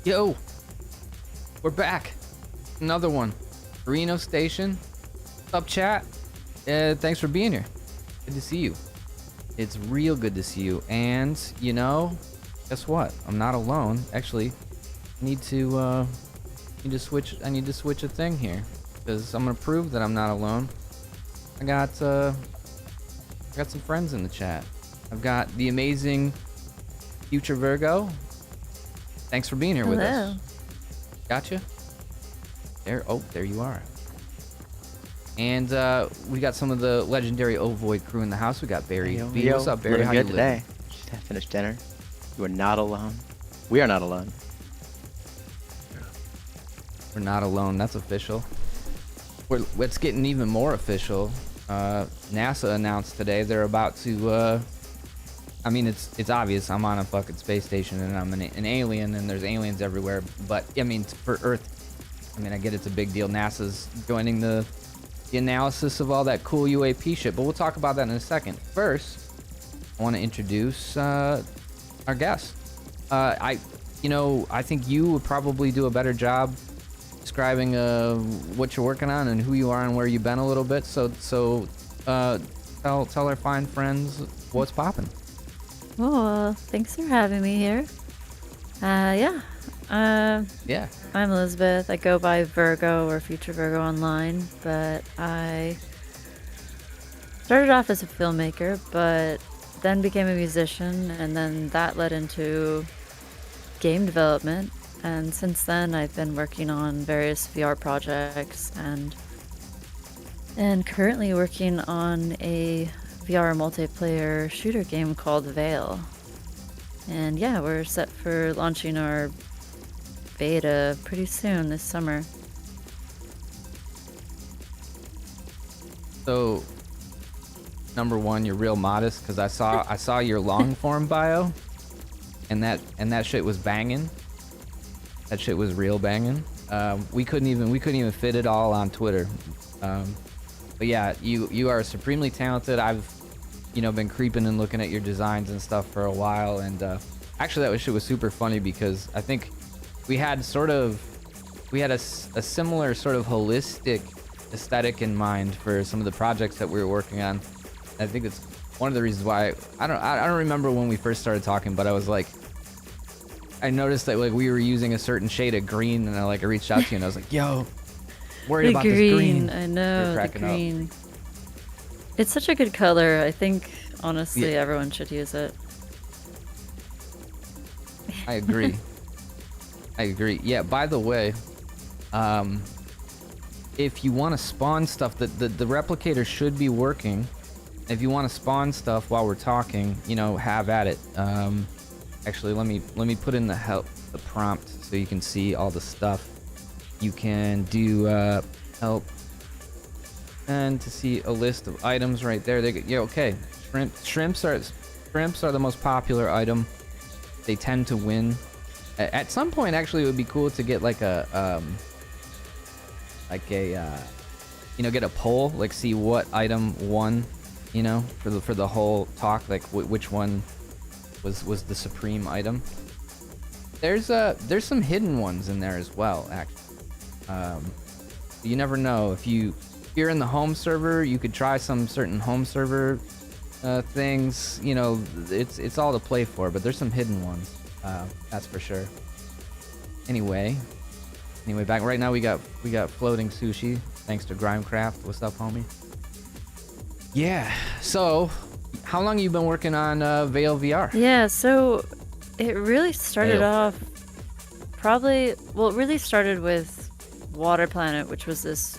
Yo, we're back. Another one. Karrino Station. What's up, chat? Thanks for being here. Good to see you. It's real good to see you. And, guess what? I'm not alone. Actually, I need to switch a thing here. Because I'm gonna prove that I'm not alone. I got some friends in the chat. I've got the amazing Future Virgo. Thanks for being here with us. Gotcha. There you are. And we got some of the legendary Ovoid crew in the house. We got Barry. B. What's up, Barry? How you today? Just finished dinner. You are not alone. We are not alone. We're not alone. That's official. What's getting even more official. NASA announced today they're about to. I mean, it's obvious. I'm on a fucking space station and I'm an alien, and there's aliens everywhere. But I mean, for Earth, I mean, I get it's a big deal. NASA's joining the analysis of all that cool UAP shit. But we'll talk about that in a second. First, I want to introduce our guest. I think you would probably do a better job describing what you're working on and who you are and where you've been a little bit. So tell our fine friends what's popping. Oh, thanks for having me here. Yeah. I'm Elizabeth. I go by Virgo or Future Virgo online, but I started off as a filmmaker, but then became a musician, and then that led into game development. And since then, I've been working on various VR projects and currently working on a VR multiplayer shooter game called Veil. And yeah, we're set for launching our beta pretty soon this summer. So, number one, you're real modest because I saw your long form bio, and that shit was banging. That shit was real banging. We couldn't even fit it all on Twitter. But yeah, you are supremely talented. I've been creeping and looking at your designs and stuff for a while, and actually that shit was super funny because I think we had a similar sort of holistic aesthetic in mind for some of the projects that we were working on. I think it's one of the reasons why I don't remember when we first started talking, but I was like, I noticed that like we were using a certain shade of green, and I reached out to you and I was like, yo, worried about this green. I know, the green. It's such a good color. I think honestly everyone should use it. I agree. Yeah, by the way, if you want to spawn stuff, the replicator should be working. If you want to spawn stuff while we're talking, have at it. Actually, let me put in the prompt so you can see all the stuff. You can do help, and to see a list of items right there. Okay. Shrimps are the most popular item. They tend to win. At some point, actually, it would be cool to get get a poll, see what item won, for the whole talk, which one was the supreme item. There's some hidden ones in there as well, actually. You never know. If you're in the home server, you could try some certain home server things. It's all to play for, but there's some hidden ones. That's for sure. Anyway, back right now we got floating sushi thanks to Grimecraft. What's up, homie? Yeah. So, how long have you been working on Veil VR? Yeah, so it really started off it really started with Water Planet, which was this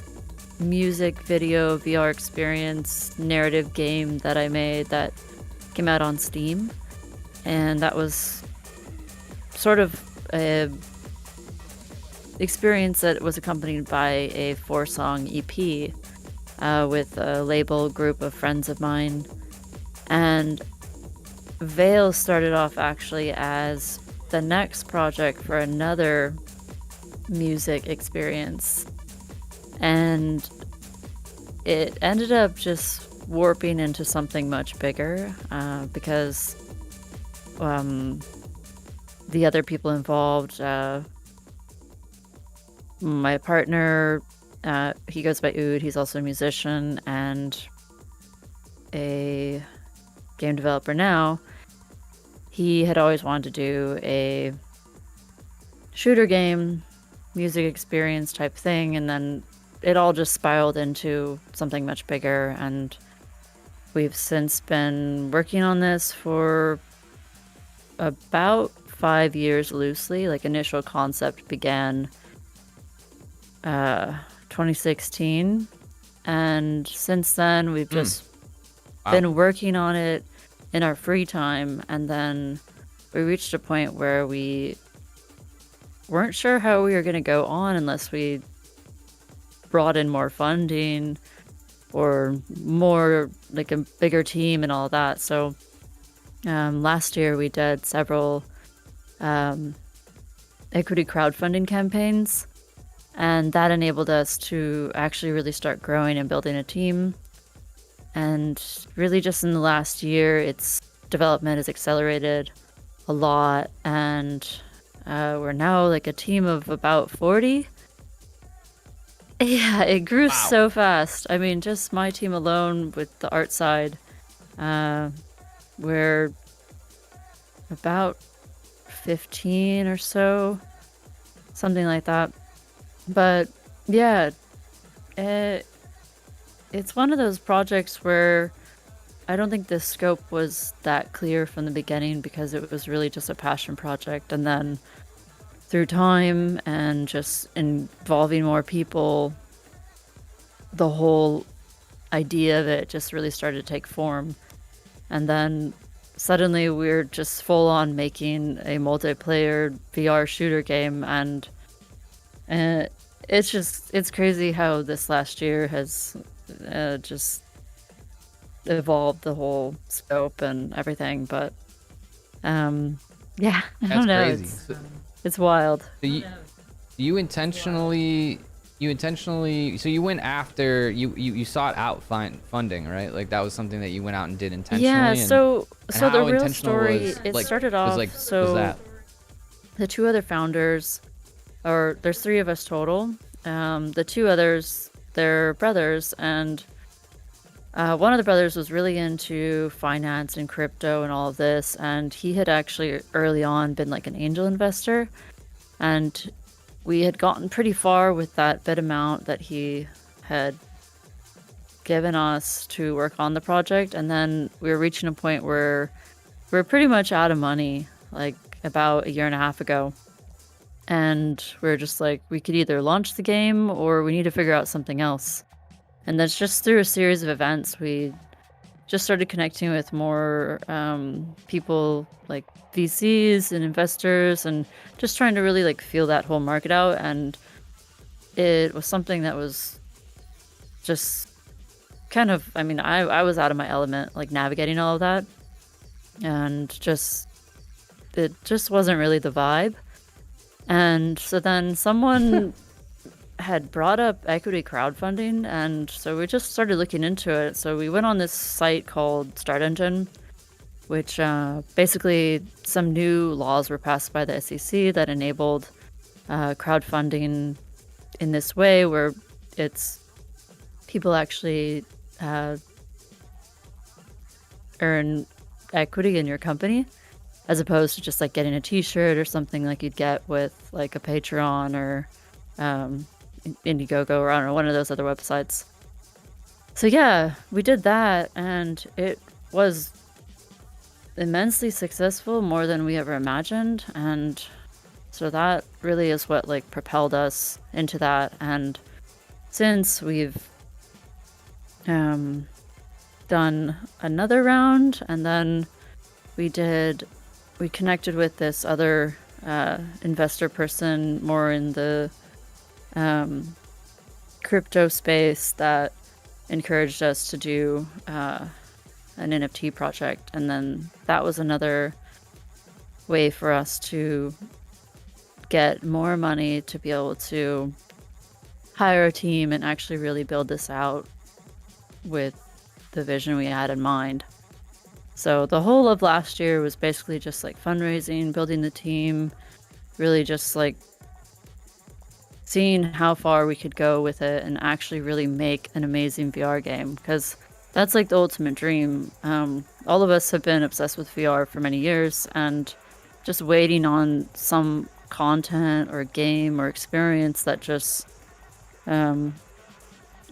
music video VR experience narrative game that I made that came out on Steam, and that was sort of a experience that was accompanied by a 4-song EP with a label group of friends of mine. And Veil started off actually as the next project for another music experience, and it ended up just warping into something much bigger because the other people involved. My partner, he goes by Ood. He's also a musician and a game developer now. He had always wanted to do a shooter game, music experience type thing, and then it all just spiraled into something much bigger, and we've since been working on this for about 5 years loosely. Like, initial concept began 2016, and since then we've just been working on it in our free time, and then we reached a point where we weren't sure how we were going to go on unless we brought in more funding or more, like, a bigger team and all that. So last year we did several equity crowdfunding campaigns, and that enabled us to actually really start growing and building a team. And really just in the last year, its development has accelerated a lot, and we're now like a team of about 40. Yeah, it grew so fast. I mean, just my team alone with the art side, we're about 15 or so, something like that. But yeah, it's one of those projects where I don't think the scope was that clear from the beginning, because it was really just a passion project. And then through time and just involving more people, the whole idea of it just really started to take form. And then suddenly we're just full on making a multiplayer VR shooter game, and it's crazy how this last year has just evolved the whole scope and everything. But yeah, I don't know. Crazy. It's wild. So you intentionally so you went after you sought out funding, right? Like, that was something that you went out and did intentionally. Yeah, so the real story, was, it like, started off, was that? The two other founders, or there's 3 of us total. The 2 others, they're brothers, and one of the brothers was really into finance and crypto and all of this, and he had actually early on been like an angel investor, and we had gotten pretty far with that bit amount that he had given us to work on the project. And then we were reaching a point where we're pretty much out of money, like about a year and a half ago. And we're just like, we could either launch the game or we need to figure out something else. And that's just through a series of events, we just started connecting with more people, like VCs and investors, and just trying to really like feel that whole market out. And it was something that was just kind of, I mean, I was out of my element, like navigating all of that, and it just wasn't really the vibe. And so then someone had brought up equity crowdfunding, and so we just started looking into it. So we went on this site called Start Engine, which basically some new laws were passed by the SEC that enabled crowdfunding in this way, where it's people actually earn equity in your company, as opposed to just like getting a t-shirt or something like you'd get with like a Patreon or Indiegogo, or I don't know, one of those other websites. So yeah, we did that, and it was immensely successful, more than we ever imagined. And so that really is what like propelled us into that. And since we've done another round, and then we connected with this other investor person more in the crypto space that encouraged us to do an NFT project. And then that was another way for us to get more money to be able to hire a team and actually really build this out with the vision we had in mind. So the whole of last year was basically just like fundraising, building the team, really just like seeing how far we could go with it and actually really make an amazing VR game, because that's like the ultimate dream. All of us have been obsessed with VR for many years, and just waiting on some content or game or experience that just, I don't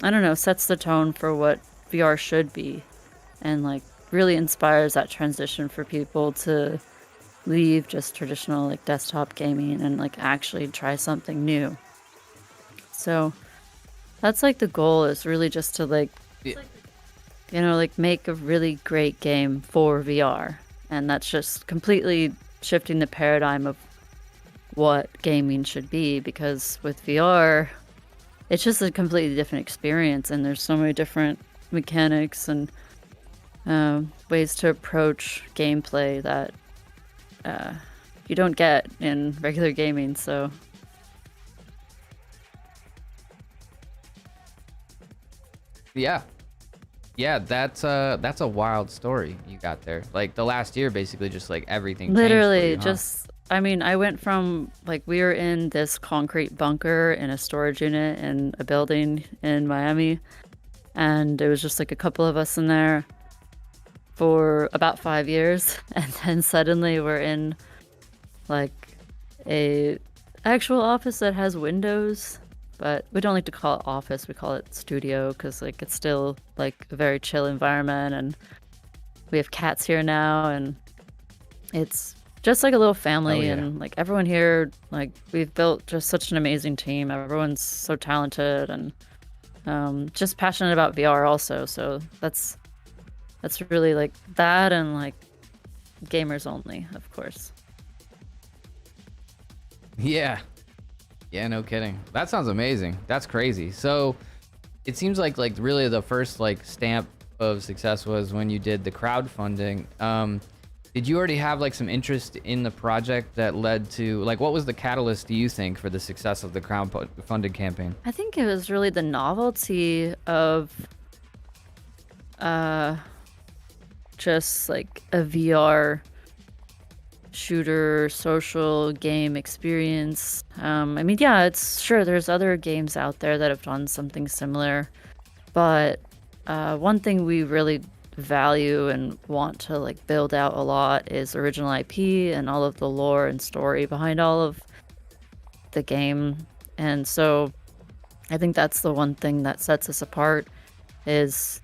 know, sets the tone for what VR should be, and like really inspires that transition for people to leave just traditional like desktop gaming and like actually try something new. So that's like the goal, is really just to like, you know, like make a really great game for VR. And that's just completely shifting the paradigm of what gaming should be, because with VR, it's just a completely different experience, and there's so many different mechanics and ways to approach gameplay that you don't get in regular gaming. So yeah, that's a wild story you got there. Like the last year, basically, just like everything changed for literally, you, huh? just, I mean, I went from like, we were in this concrete bunker in a storage unit in a building in Miami, and it was just like a couple of us in there for about 5 years, and then suddenly we're in like a actual office that has windows, but we don't like to call it office, we call it studio, because like it's still like a very chill environment, and we have cats here now, and it's just like a little family. Oh, yeah. And like everyone here, like we've built just such an amazing team. Everyone's so talented and just passionate about VR also. So that's really like that, and like gamers only, of course. Yeah. Yeah, no kidding. That sounds amazing. That's crazy. So it seems like really the first like stamp of success was when you did the crowdfunding. Did you already have like some interest in the project that led to, like, what was the catalyst, do you think, for the success of the crowdfunding campaign? I think it was really the novelty of just like a VR shooter social game experience. I mean, yeah, it's sure there's other games out there that have done something similar, but one thing we really value and want to like build out a lot is original IP and all of the lore and story behind all of the game. And so I think that's the one thing that sets us apart is,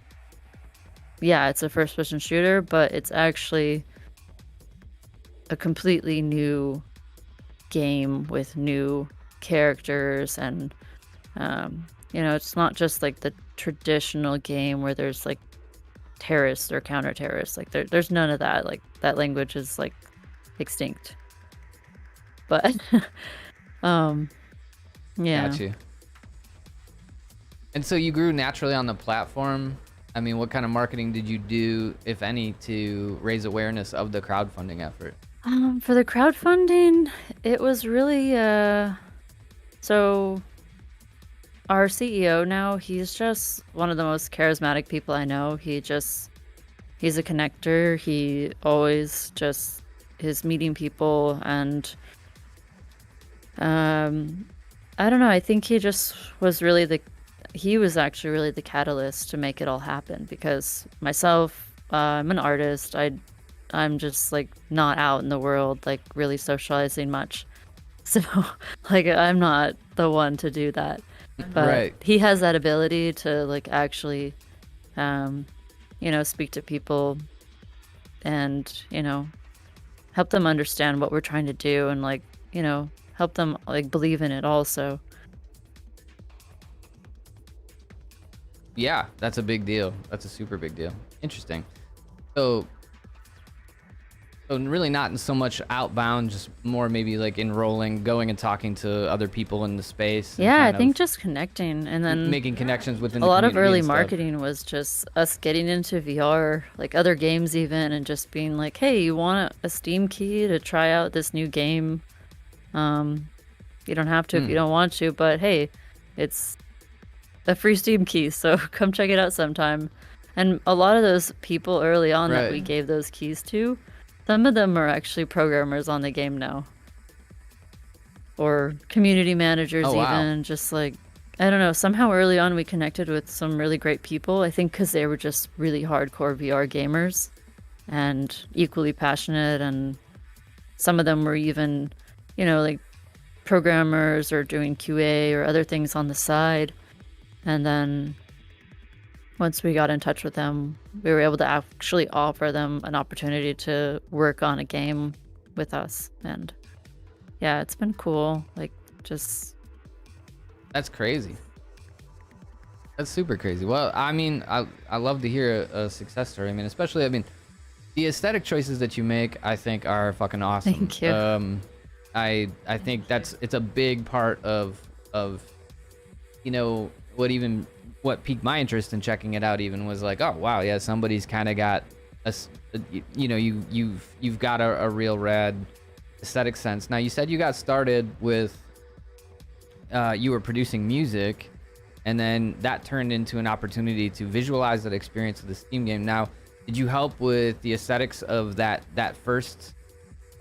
yeah, it's a first person shooter, but it's actually a completely new game with new characters, and you know, it's not just like the traditional game where there's like terrorists or counter-terrorists. Like there's none of that. Like that language is like extinct. But yeah. Got you. And so you grew naturally on the platform. I mean, what kind of marketing did you do, if any, to raise awareness of the crowdfunding effort? For the crowdfunding, it was really so our CEO now, he's just one of the most charismatic people I know. He's a connector. He always just is meeting people, and I don't know, I think he just was really he was actually really the catalyst to make it all happen, because myself, I'm an artist. I'm just like not out in the world, like really socializing much. So like I'm not the one to do that. But Right. he has that ability to like actually, you know, speak to people and, you know, help them understand what we're trying to do, and like, you know, help them like believe in it also. Yeah, that's a big deal. That's a super big deal. Interesting. So really not so much outbound, just more maybe like enrolling, going and talking to other people in the space. and Yeah, I kind think of just connecting, and then making connections within a the lot of community early and stuff. marketing was just us getting into VR, like other games even, and just being like, hey, you want a Steam key to try out this new game? You don't have to if you don't want to, but hey, it's a free Steam key, so come check it out sometime. And a lot of those people early on that we Right. gave those keys to, some of them are actually programmers on the game now. Or community managers Oh, wow. even, just like, I don't know, somehow early on we connected with some really great people. I think because they were just really hardcore VR gamers and equally passionate, and some of them were even, you know, like programmers or doing QA or other things on the side. And then once we got in touch with them, we were able to actually offer them an opportunity to work on a game with us. And yeah, it's been cool. Like, just... That's crazy. That's super crazy. Well, I mean, I love to hear a success story. I mean, especially, I mean, the aesthetic choices that you make, I think, are fucking awesome. Thank you. I think it's a big part of you know, what piqued my interest in checking it out even was like, oh wow, yeah, somebody's kind of got you know, you've got a real rad aesthetic sense. Now, you said you got started with you were producing music, and then that turned into an opportunity to visualize that experience of the Steam game. Now, did you help with the aesthetics of that first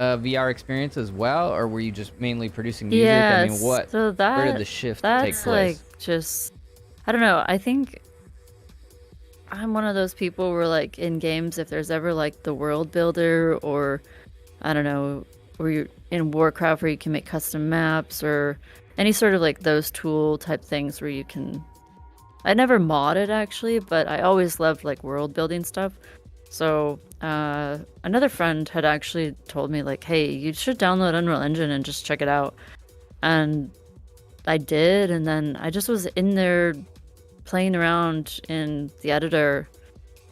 VR experience as well, or were you just mainly producing music? Yeah, I mean, so where did the shift take that's place? like just, I don't know. I think I'm one of those people where, like, in games, if there's ever like the world builder, or I don't know, where you're in Warcraft where you can make custom maps, or any sort of like those tool type things where you can... I never modded actually, but I always loved like world building stuff. So another friend had actually told me like, hey, you should download Unreal Engine and just check it out. And I did, and then I just was in there playing around in the editor,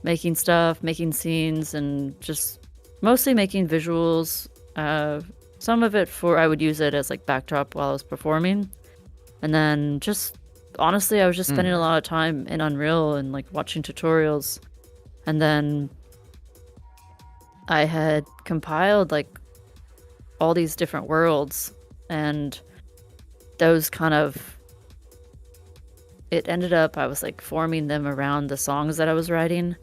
making stuff, making scenes, and just mostly making visuals. Some of it I would use it as like backdrop while I was performing. And then just, honestly, I was just spending a lot of time in Unreal and like watching tutorials. And then I had compiled like all these different worlds, and those kind of, it ended up, I was like forming them around the songs that I was writing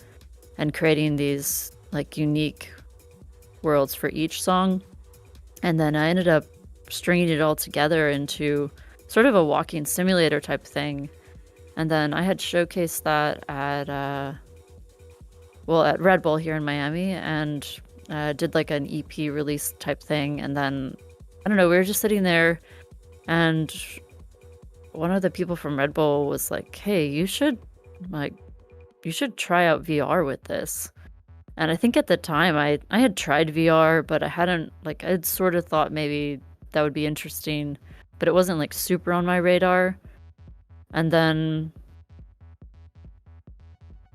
and creating these like unique worlds for each song. And then I ended up stringing it all together into sort of a walking simulator type thing. And then I had showcased that at Red Bull here in Miami, and did like an EP release type thing. And then, I don't know, we were just sitting there, and one of the people from Red Bull was like, hey, you should try out VR with this. And I think at the time I had tried VR, but I hadn't, like, I'd sort of thought maybe that would be interesting, but it wasn't like super on my radar. And then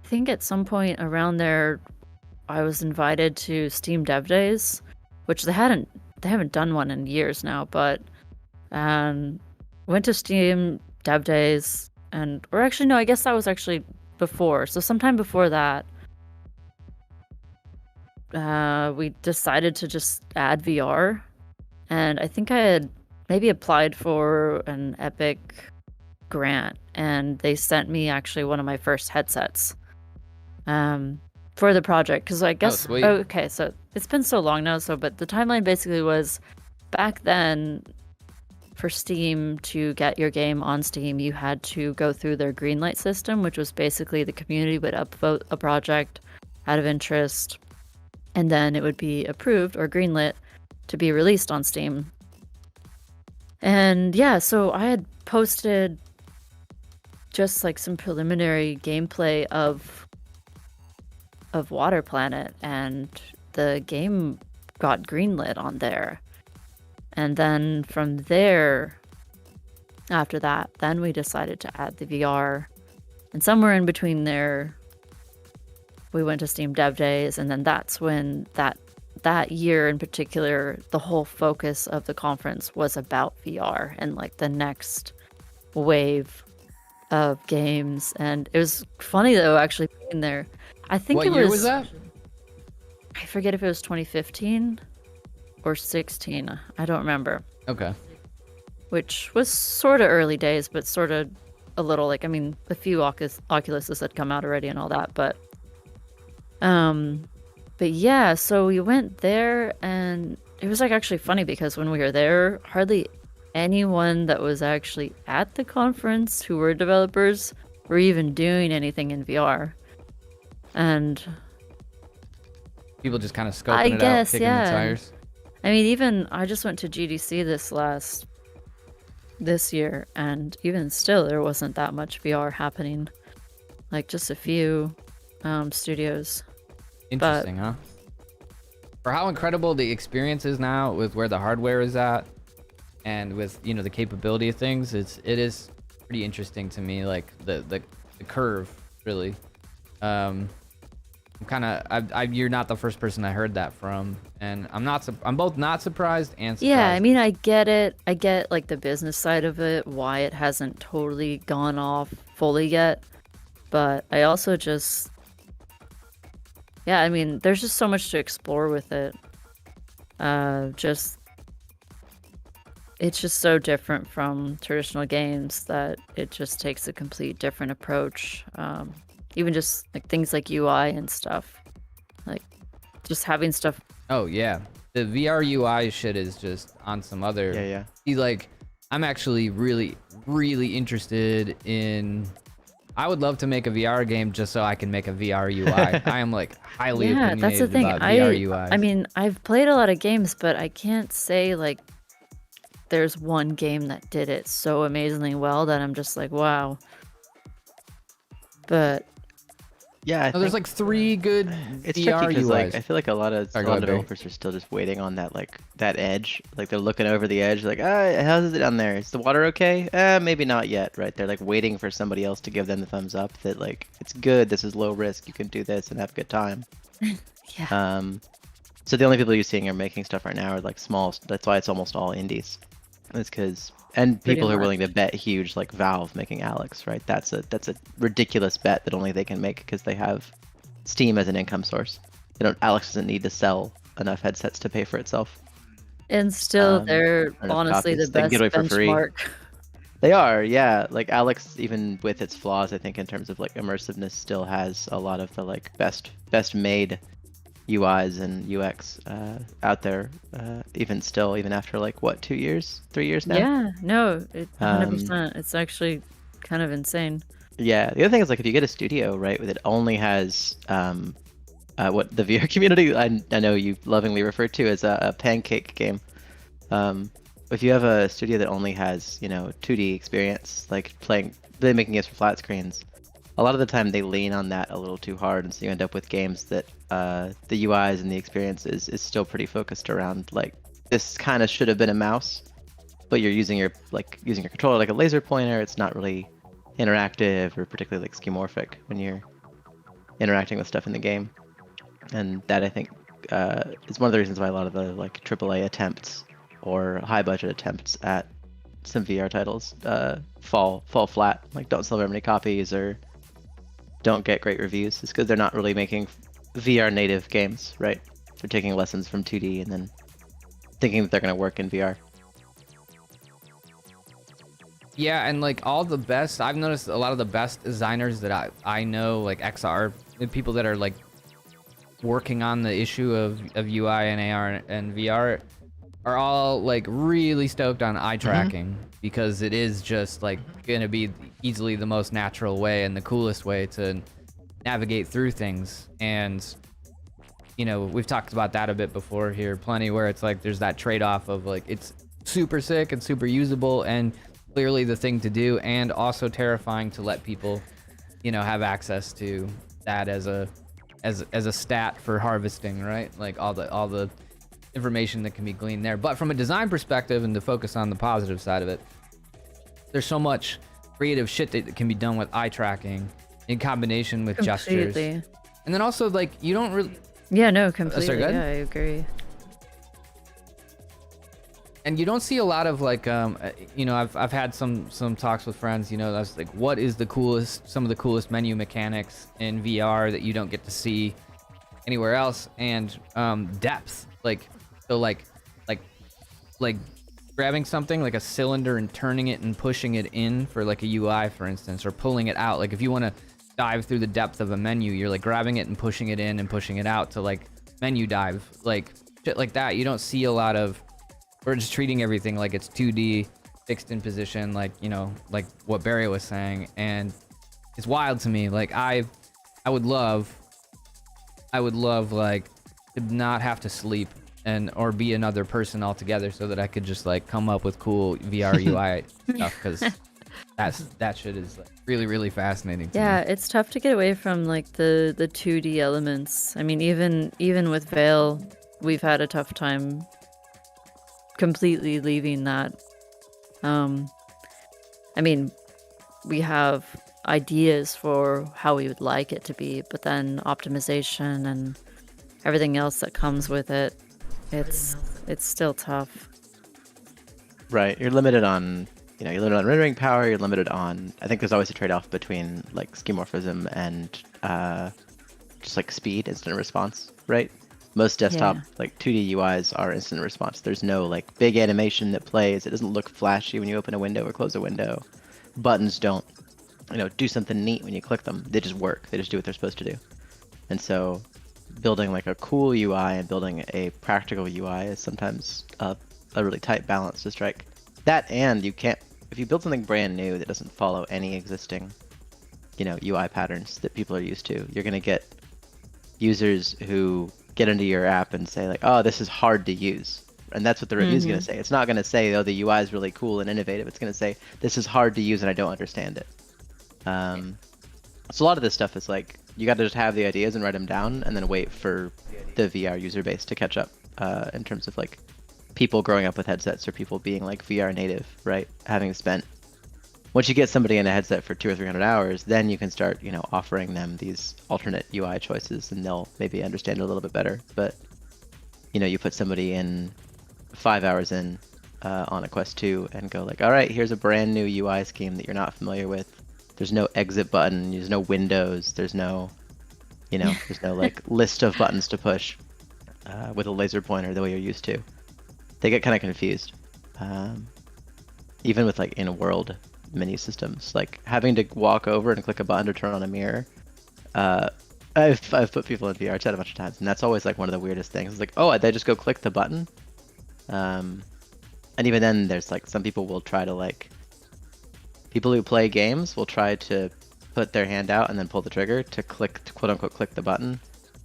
I think at some point around there, I was invited to Steam Dev Days, which they haven't done one in years now, but went to Steam Dev Days, or actually no, I guess that was actually before. So sometime before that, we decided to just add VR, and I think I had maybe applied for an Epic grant, and they sent me actually one of my first headsets for the project, because I guess okay, so it's been so long now, but the timeline basically was, back then for Steam, to get your game on Steam, you had to go through their greenlight system, which was basically the community would upvote a project out of interest, and then it would be approved or greenlit to be released on Steam. And yeah, so I had posted just like some preliminary gameplay of Water Planet, and the game got greenlit on there. And then from there, after that, then we decided to add the VR. And somewhere in between there, we went to Steam Dev Days, and then that's when that year in particular, the whole focus of the conference was about VR and like the next wave of games. And it was funny though, actually being there. I think what year was that? I forget if it was 2015 or 16. I don't remember. Okay. Which was sort of early days, but sort of a little, like, I mean, a few Oculuses had come out already and all that, but But yeah, so we went there, and it was like actually funny because when we were there, hardly anyone that was actually at the conference who were developers were even doing anything in VR. And people just kind of scoping I it out, guess, kicking yeah. the tires. I mean, even I just went to GDC this year, and even still, there wasn't that much VR happening. Like just a few studios. Interesting, huh? For how incredible the experience is now with where the hardware is at, and with, you know, the capability of things, it is pretty interesting to me. Like the curve, really. I'm kind of you're not the first person I heard that from, and I'm both not surprised and surprised. Yeah, I mean, I get it. I get like the business side of it, why it hasn't totally gone off fully yet. But I also just, yeah, I mean, there's just so much to explore with it. It's just so different from traditional games that it just takes a complete different approach. Even just like things like UI and stuff, like just having stuff. Oh yeah, the VR UI shit is just on some other. Yeah. Like, I'm actually really interested in. I would love to make a VR game just so I can make a VR UI. I am like highly opinionated that's the thing. about VR UIs. I mean, I've played a lot of games, but I can't say like there's one game that did it so amazingly well that I'm just like, wow. But yeah, there's like 3 good it's VR tricky because UIs. like I feel like a lot of Sorry, go ahead, Barry. developers are still just waiting on that that edge. Like they're looking over the edge, like, how's it down there? Is the water okay? Maybe not yet, right? They're like waiting for somebody else to give them the thumbs up that like it's good. This is low risk. You can do this and have a good time. yeah. So the only people you're seeing are making stuff right now are like small. That's why it's almost all indies. It's because people who are willing to bet huge, like Valve making Alex, right? That's a ridiculous bet that only they can make because they have Steam as an income source. Alex doesn't need to sell enough headsets to pay for itself. And still, they're honestly the best benchmark. They are, yeah. Like Alex, even with its flaws, I think in terms of like immersiveness, still has a lot of the like best made UIs and UX out there, even after like what, 2 years, 3 years now? Yeah, no, 100%. It's actually kind of insane. Yeah, the other thing is like if you get a studio, right, that only has what the VR community I know you lovingly refer to as a pancake game. If you have a studio that only has 2D experience, like they're making games for flat screens, a lot of the time they lean on that a little too hard, and so you end up with games that the UIs and the experience is still pretty focused around like this kind of should have been a mouse, but you're using your controller like a laser pointer. It's not really interactive or particularly like skeuomorphic when you're interacting with stuff in the game, and that I think is one of the reasons why a lot of the like AAA attempts or high budget attempts at some VR titles fall flat, like don't sell very many copies or don't get great reviews. It's because they're not really making VR native games, right? They're taking lessons from 2D and then thinking that they're going to work in VR. Yeah, and like I've noticed a lot of the best designers that I know, like XR, the people that are like working on the issue of UI and AR and VR are all like really stoked on eye tracking, because it is just like gonna be easily the most natural way and the coolest way to navigate through things. And we've talked about that a bit before here, plenty, where it's like there's that trade-off of like it's super sick and super usable and clearly the thing to do, and also terrifying to let people have access to that as a stat for harvesting, right? Like all the information that can be gleaned there. But from a design perspective, and to focus on the positive side of it, there's so much creative shit that can be done with eye tracking in combination with gestures. And then also like you don't really completely. Sorry, yeah, I agree. And you don't see a lot of like I've had some talks with friends, that's like, what is some of the coolest menu mechanics in VR that you don't get to see anywhere else? And depth, like grabbing something like a cylinder and turning it and pushing it in for like a UI, for instance, or pulling it out. Like if you want to dive through the depth of a menu. You're like grabbing it and pushing it in and pushing it out to like menu dive, like shit like that. You don't see a lot of. We're just treating everything like it's 2D, fixed in position, like, you know, like what Barry was saying, and it's wild to me. Like I would love like to not have to sleep or be another person altogether, so that I could just like come up with cool VR UI stuff, because that shit is like really, really fascinating to me. It's tough to get away from like the 2D elements. I mean, even with Veil, we've had a tough time completely leaving that. I mean, we have ideas for how we would like it to be, but then optimization and everything else that comes with it, it's still tough. Right, you're limited on, you're limited on rendering power. You're limited on. I think there's always a trade-off between like skeuomorphism and just like speed, instant response, right? Most desktop like 2D UIs are instant response. There's no like big animation that plays. It doesn't look flashy when you open a window or close a window. Buttons don't, do something neat when you click them. They just work. They just do what they're supposed to do. And so building like a cool UI and building a practical UI is sometimes a really tight balance to strike. That, and you can't, if you build something brand new that doesn't follow any existing, UI patterns that people are used to, you're going to get users who get into your app and say like, oh, this is hard to use. And that's what the review is going to say. It's not going to say, oh, the UI is really cool and innovative. It's going to say, this is hard to use and I don't understand it. So a lot of this stuff is like, you got to just have the ideas and write them down and then wait for the VR user base to catch up in terms of like people growing up with headsets or people being like VR native, right? Having spent, once you get somebody in a headset for 200 or 300 hours, then you can start, offering them these alternate UI choices and they'll maybe understand it a little bit better. But, you put somebody in 5 hours in on a Quest 2 and go like, all right, here's a brand new UI scheme that you're not familiar with. There's no exit button, there's no windows, there's no, there's no like list of buttons to push with a laser pointer the way you're used to. They get kind of confused. Even with like in-world menu systems, like having to walk over and click a button to turn on a mirror. I've put people in VR chat a bunch of times, and that's always like one of the weirdest things. It's like, oh, they just go click the button. And even then, there's like some people will try to like, people who play games will try to put their hand out and then pull the trigger to click, to quote unquote click the button.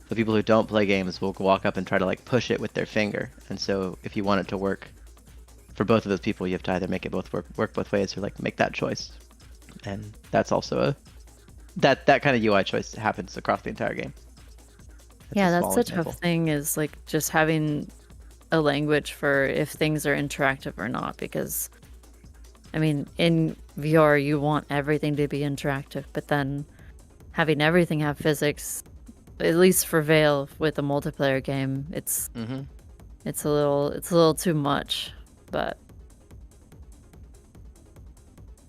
The people who don't play games will walk up and try to like push it with their finger. And so if you want it to work for both of those people, you have to either make it both work both ways or like make that choice. And that's also that kind of UI choice happens across the entire game. That's a tough thing, is like just having a language for if things are interactive or not, because I mean, in VR you want everything to be interactive, but then having everything have physics, at least for Veil with a multiplayer game, it's a little too much, but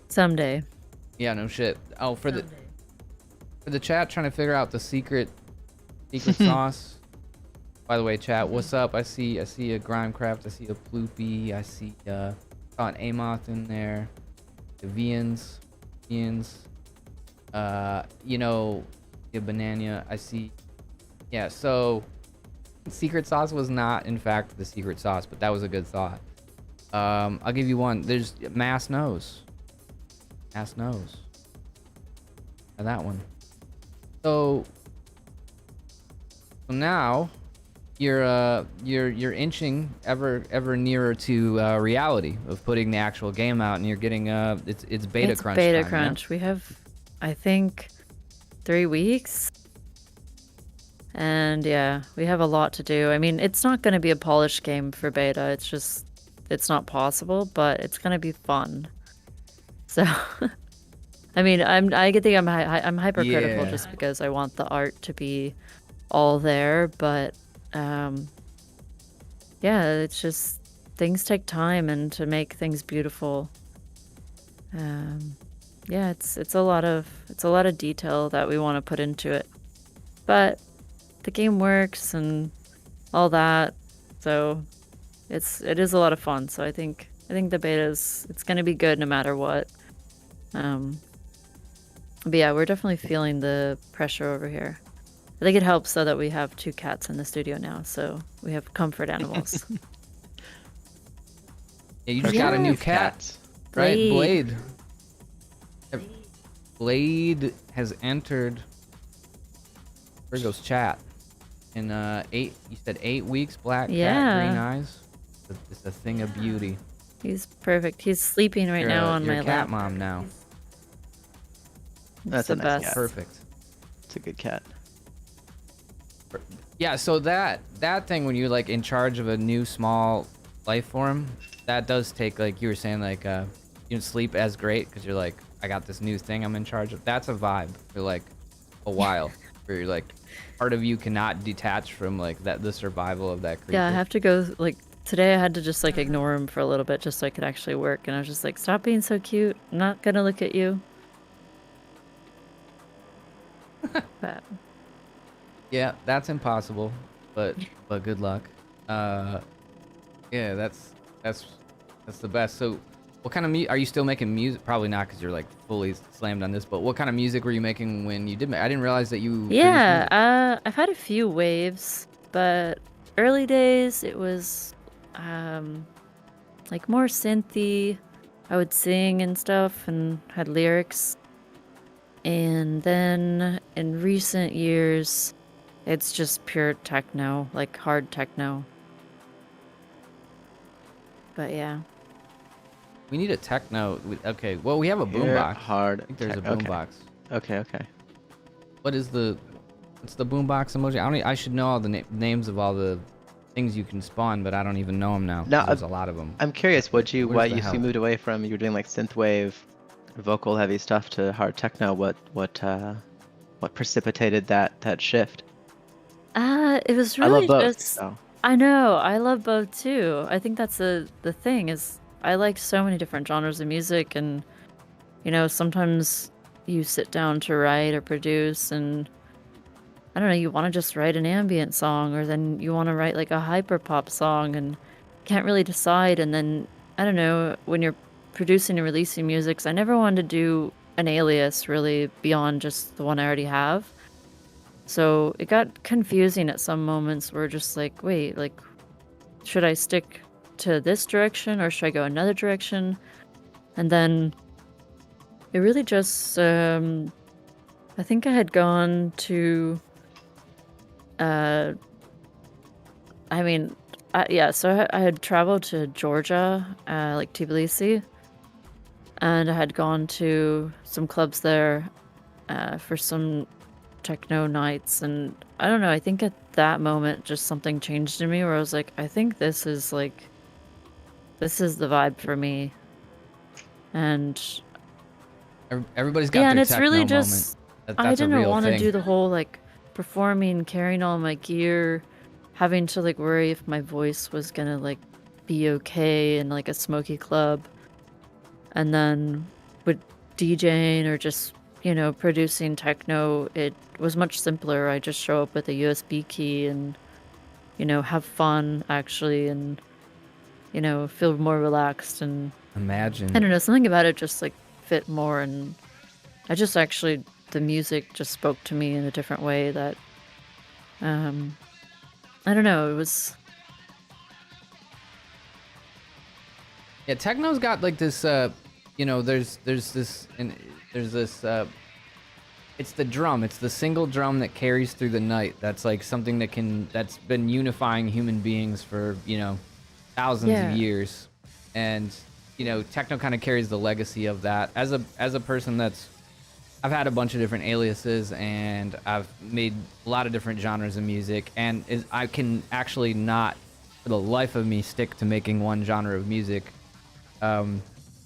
someday. Yeah, no shit. Oh, for the chat trying to figure out the secret sauce. By the way, chat, what's up? I see a Grimecraft, I see a Ploopy, I see saw an Amoth in there, the Vians, the Banana, I see. Yeah, so secret sauce was not in fact the secret sauce, but that was a good thought. I'll give you one. There's Mass Nose. And that one. So now you're inching ever nearer to reality of putting the actual game out, and you're getting it's beta crunch. Beta time, crunch. yeah? We have, I think, 3 weeks. And yeah, we have a lot to do. I mean, it's not going to be a polished game for beta. It's not possible, but it's going to be fun. So, I mean, I think I'm hypercritical just because I want the art to be all there, but it's just things take time, and to make things beautiful, it's a lot of detail that we want to put into it, but the game works and all that, so it is a lot of fun. So I think the beta's, it's going to be good no matter what. But yeah, we're definitely feeling the pressure over here. I think it helps though that we have 2 cats in the studio now, so we have comfort animals. Yeah, you just got a new Yes. cat, Cats. right? Blade. Blade. Blade has entered Virgo's chat in 8. You said 8 weeks. Black cat, green Yeah. eyes. It's a thing of beauty. He's perfect. He's sleeping right now on You're my a cat lap. mom now. It's That's the a nice best. cat. Perfect. It's a good cat. Yeah, so that thing when you're like in charge of a new small life form, that does take, like you were saying, like you don't sleep as great because you're like, I got this new thing I'm in charge of. That's a vibe for like a while, where you're like, part of you cannot detach from like the survival of that creature. Yeah, I have to go, like, today I had to just, like, ignore him for a little bit just so I could actually work, and I was just like, stop being so cute. I'm not gonna look at you. But Yeah, that's impossible, but good luck. Yeah, that's the best. So, what kind of are you still making music? Probably not, because you're like fully slammed on this. But what kind of music were you making when you did? I didn't realize that you. produced music. yeah, I've had a few waves, but early days it was like more synthy. I would sing and stuff and had lyrics. And then in recent years, it's just pure techno, like hard techno. But yeah. We need a techno. Okay, well we have a Pure boombox. hard I think there's a tech- okay. boombox. Okay. What's the boombox emoji? I should know all the names of all the things you can spawn, but I don't even know them now. No, There's a lot of them. I'm curious, why Where's you the so you hell? moved away from, you were doing like synthwave, vocal heavy stuff to hard techno. What precipitated that shift? It was I love really both. just So. I know, I love both too. I think that's the thing is I like so many different genres of music, and you know, sometimes you sit down to write or produce and I don't know, you want to just write an ambient song, or then you want to write like a hyper pop song and can't really decide. And then I don't know, when you're producing and releasing music, 'cause I never wanted to do an alias really beyond just the one I already have. So it got confusing at some moments where just like, wait, like, should I stick to this direction or should I go another direction? And then it really just, I think I had gone to, I mean, yeah, so I had traveled to Georgia, like Tbilisi, and I had gone to some clubs there for some techno nights, and I don't know, I think at that moment just something changed in me where I was like, I think this is the vibe for me. And Everybody's got yeah, and their it's techno really moment. just I That's a didn't real want to thing. do the whole like performing, carrying all my gear, having to like worry if my voice was gonna like be okay in like a smoky club. And then with DJing or just, you know, producing techno, it was much simpler. I just show up with a USB key and, you know, have fun actually, and, you know, feel more relaxed. And Imagine. I don't know, something about it just like fit more. And I just actually, the music just spoke to me in a different way that, I don't know, it was. Yeah, techno's got like this, you know, there's this, and there's this, it's the drum. It's the single drum that carries through the night. That's like something that's been unifying human beings for, you know, thousands Yeah. of years. And, you know, techno kind of carries the legacy of that. As a person I've had a bunch of different aliases, and I've made a lot of different genres of music, and I can actually not, for the life of me, stick to making one genre of music.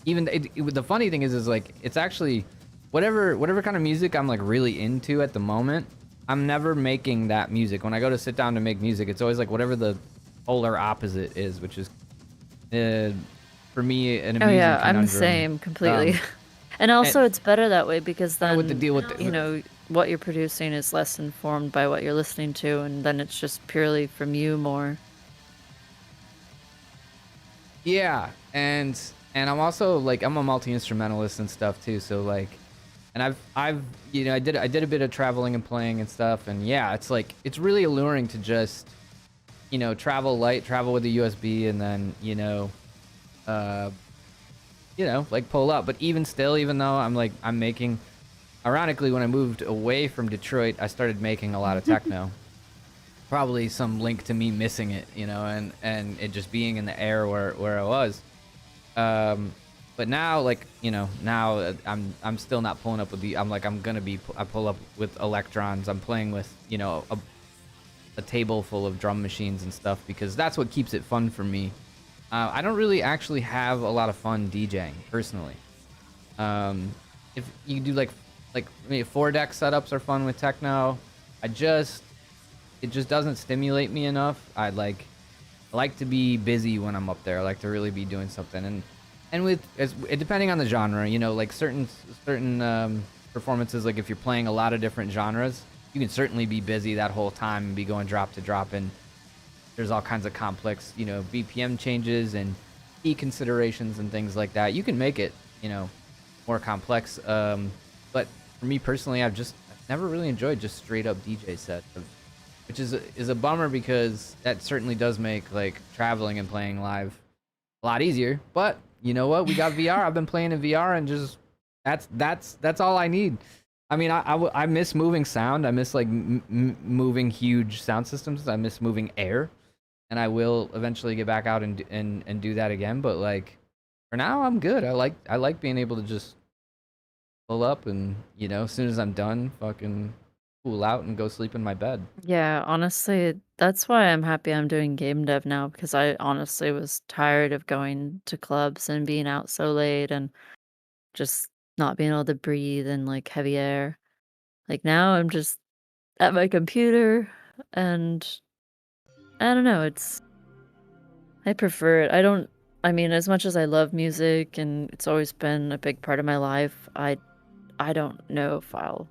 Even the funny thing is like, it's actually whatever kind of music I'm like really into at the moment, I'm never making that music. When I go to sit down to make music, it's always like whatever the polar opposite is, which is for me an amusing Oh yeah, I'm the conundrum. same completely. And also it's better that way because then, with the deal with you know, what you're producing is less informed by what you're listening to, and then it's just purely from you more. Yeah, and I'm also like, I'm a multi-instrumentalist and stuff too, so like And I've you know, I did a bit of traveling and playing and stuff, and yeah, it's like it's really alluring to just, you know, travel light, travel with a USB, and then uh, like pull up. But even still, even though I'm making, ironically, when I moved away from Detroit, I started making a lot of techno. Probably some link to me missing it, you know, and it just being in the air where I was. But now, like, you know, now I'm still not pulling up with the. I pull up with electrons. I'm playing with, you know, a table full of drum machines and stuff, because that's what keeps it fun for me. I don't really actually have a lot of fun DJing personally. If you do like 4-deck setups are fun with techno. It just doesn't stimulate me enough. I like to be busy when I'm up there. I like to really be doing something, and depending on the genre, you know, like certain performances, like if you're playing a lot of different genres, you can certainly be busy that whole time and be going drop to drop, and there's all kinds of complex, you know, BPM changes and key considerations and things like that. You can make it, you know, more complex. But for me personally, I've never really enjoyed just straight up DJ sets, which is a bummer, because that certainly does make like traveling and playing live a lot easier. But you know what? We got VR. I've been playing in VR, and just that's all I need. I mean, I miss moving sound. I miss like moving huge sound systems. I miss moving air, and I will eventually get back out and do that again. But like for now, I'm good. I like being able to just pull up and, you know, as soon as I'm done, fucking cool out and go sleep in my bed. Yeah, honestly, that's why I'm happy I'm doing game dev now, because I honestly was tired of going to clubs and being out so late and just not being able to breathe in like heavy air. Like now I'm just at my computer and I don't know, I prefer it. I mean, as much as I love music and it's always been a big part of my life, I don't know if I'll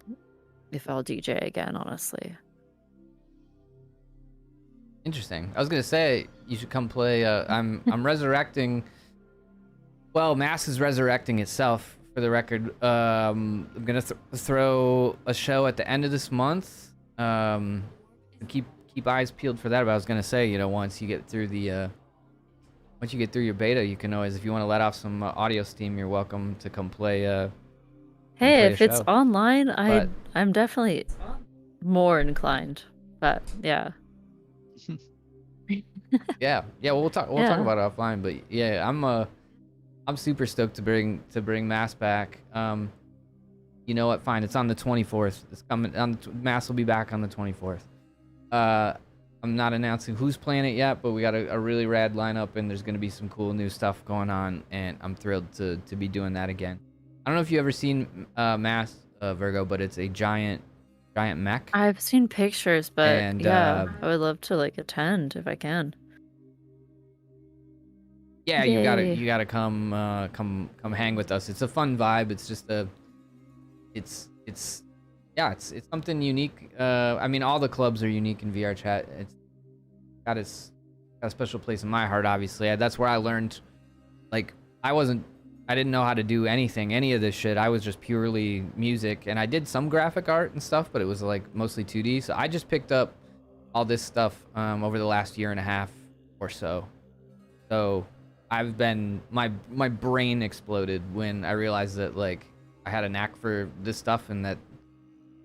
DJ again, honestly. Interesting. I was gonna say you should come play. I'm resurrecting. Well, Mass is resurrecting itself, for the record. I'm gonna throw a show at the end of this month. Keep eyes peeled for that. But I was gonna say, you know, once you get through your beta, you can always, if you want to let off some audio steam, you're welcome to come play. Hey, play if it's show. online, I'm definitely more inclined. But yeah. yeah. We'll talk about it offline. But yeah, I'm super stoked to bring Mass back. You know what? Fine. It's on the 24th. It's coming. Mass will be back on the 24th. I'm not announcing who's playing it yet, but we got a really rad lineup, and there's gonna be some cool new stuff going on, and I'm thrilled to be doing that again. I don't know if you ever seen Mass, Virgo, but it's a giant mech. I've seen pictures, but yeah, I would love to like attend if I can. Yeah, Yay. you gotta come hang with us. It's a fun vibe. It's just it's something unique. I mean, all the clubs are unique in VR chat. It's got a special place in my heart. Obviously, that's where I learned. Like, I didn't know how to do any of this shit. I was just purely music, and I did some graphic art and stuff, but it was like mostly 2D. So I just picked up all this stuff over the last year and a half or so. So I've been my brain exploded when I realized that like I had a knack for this stuff, and that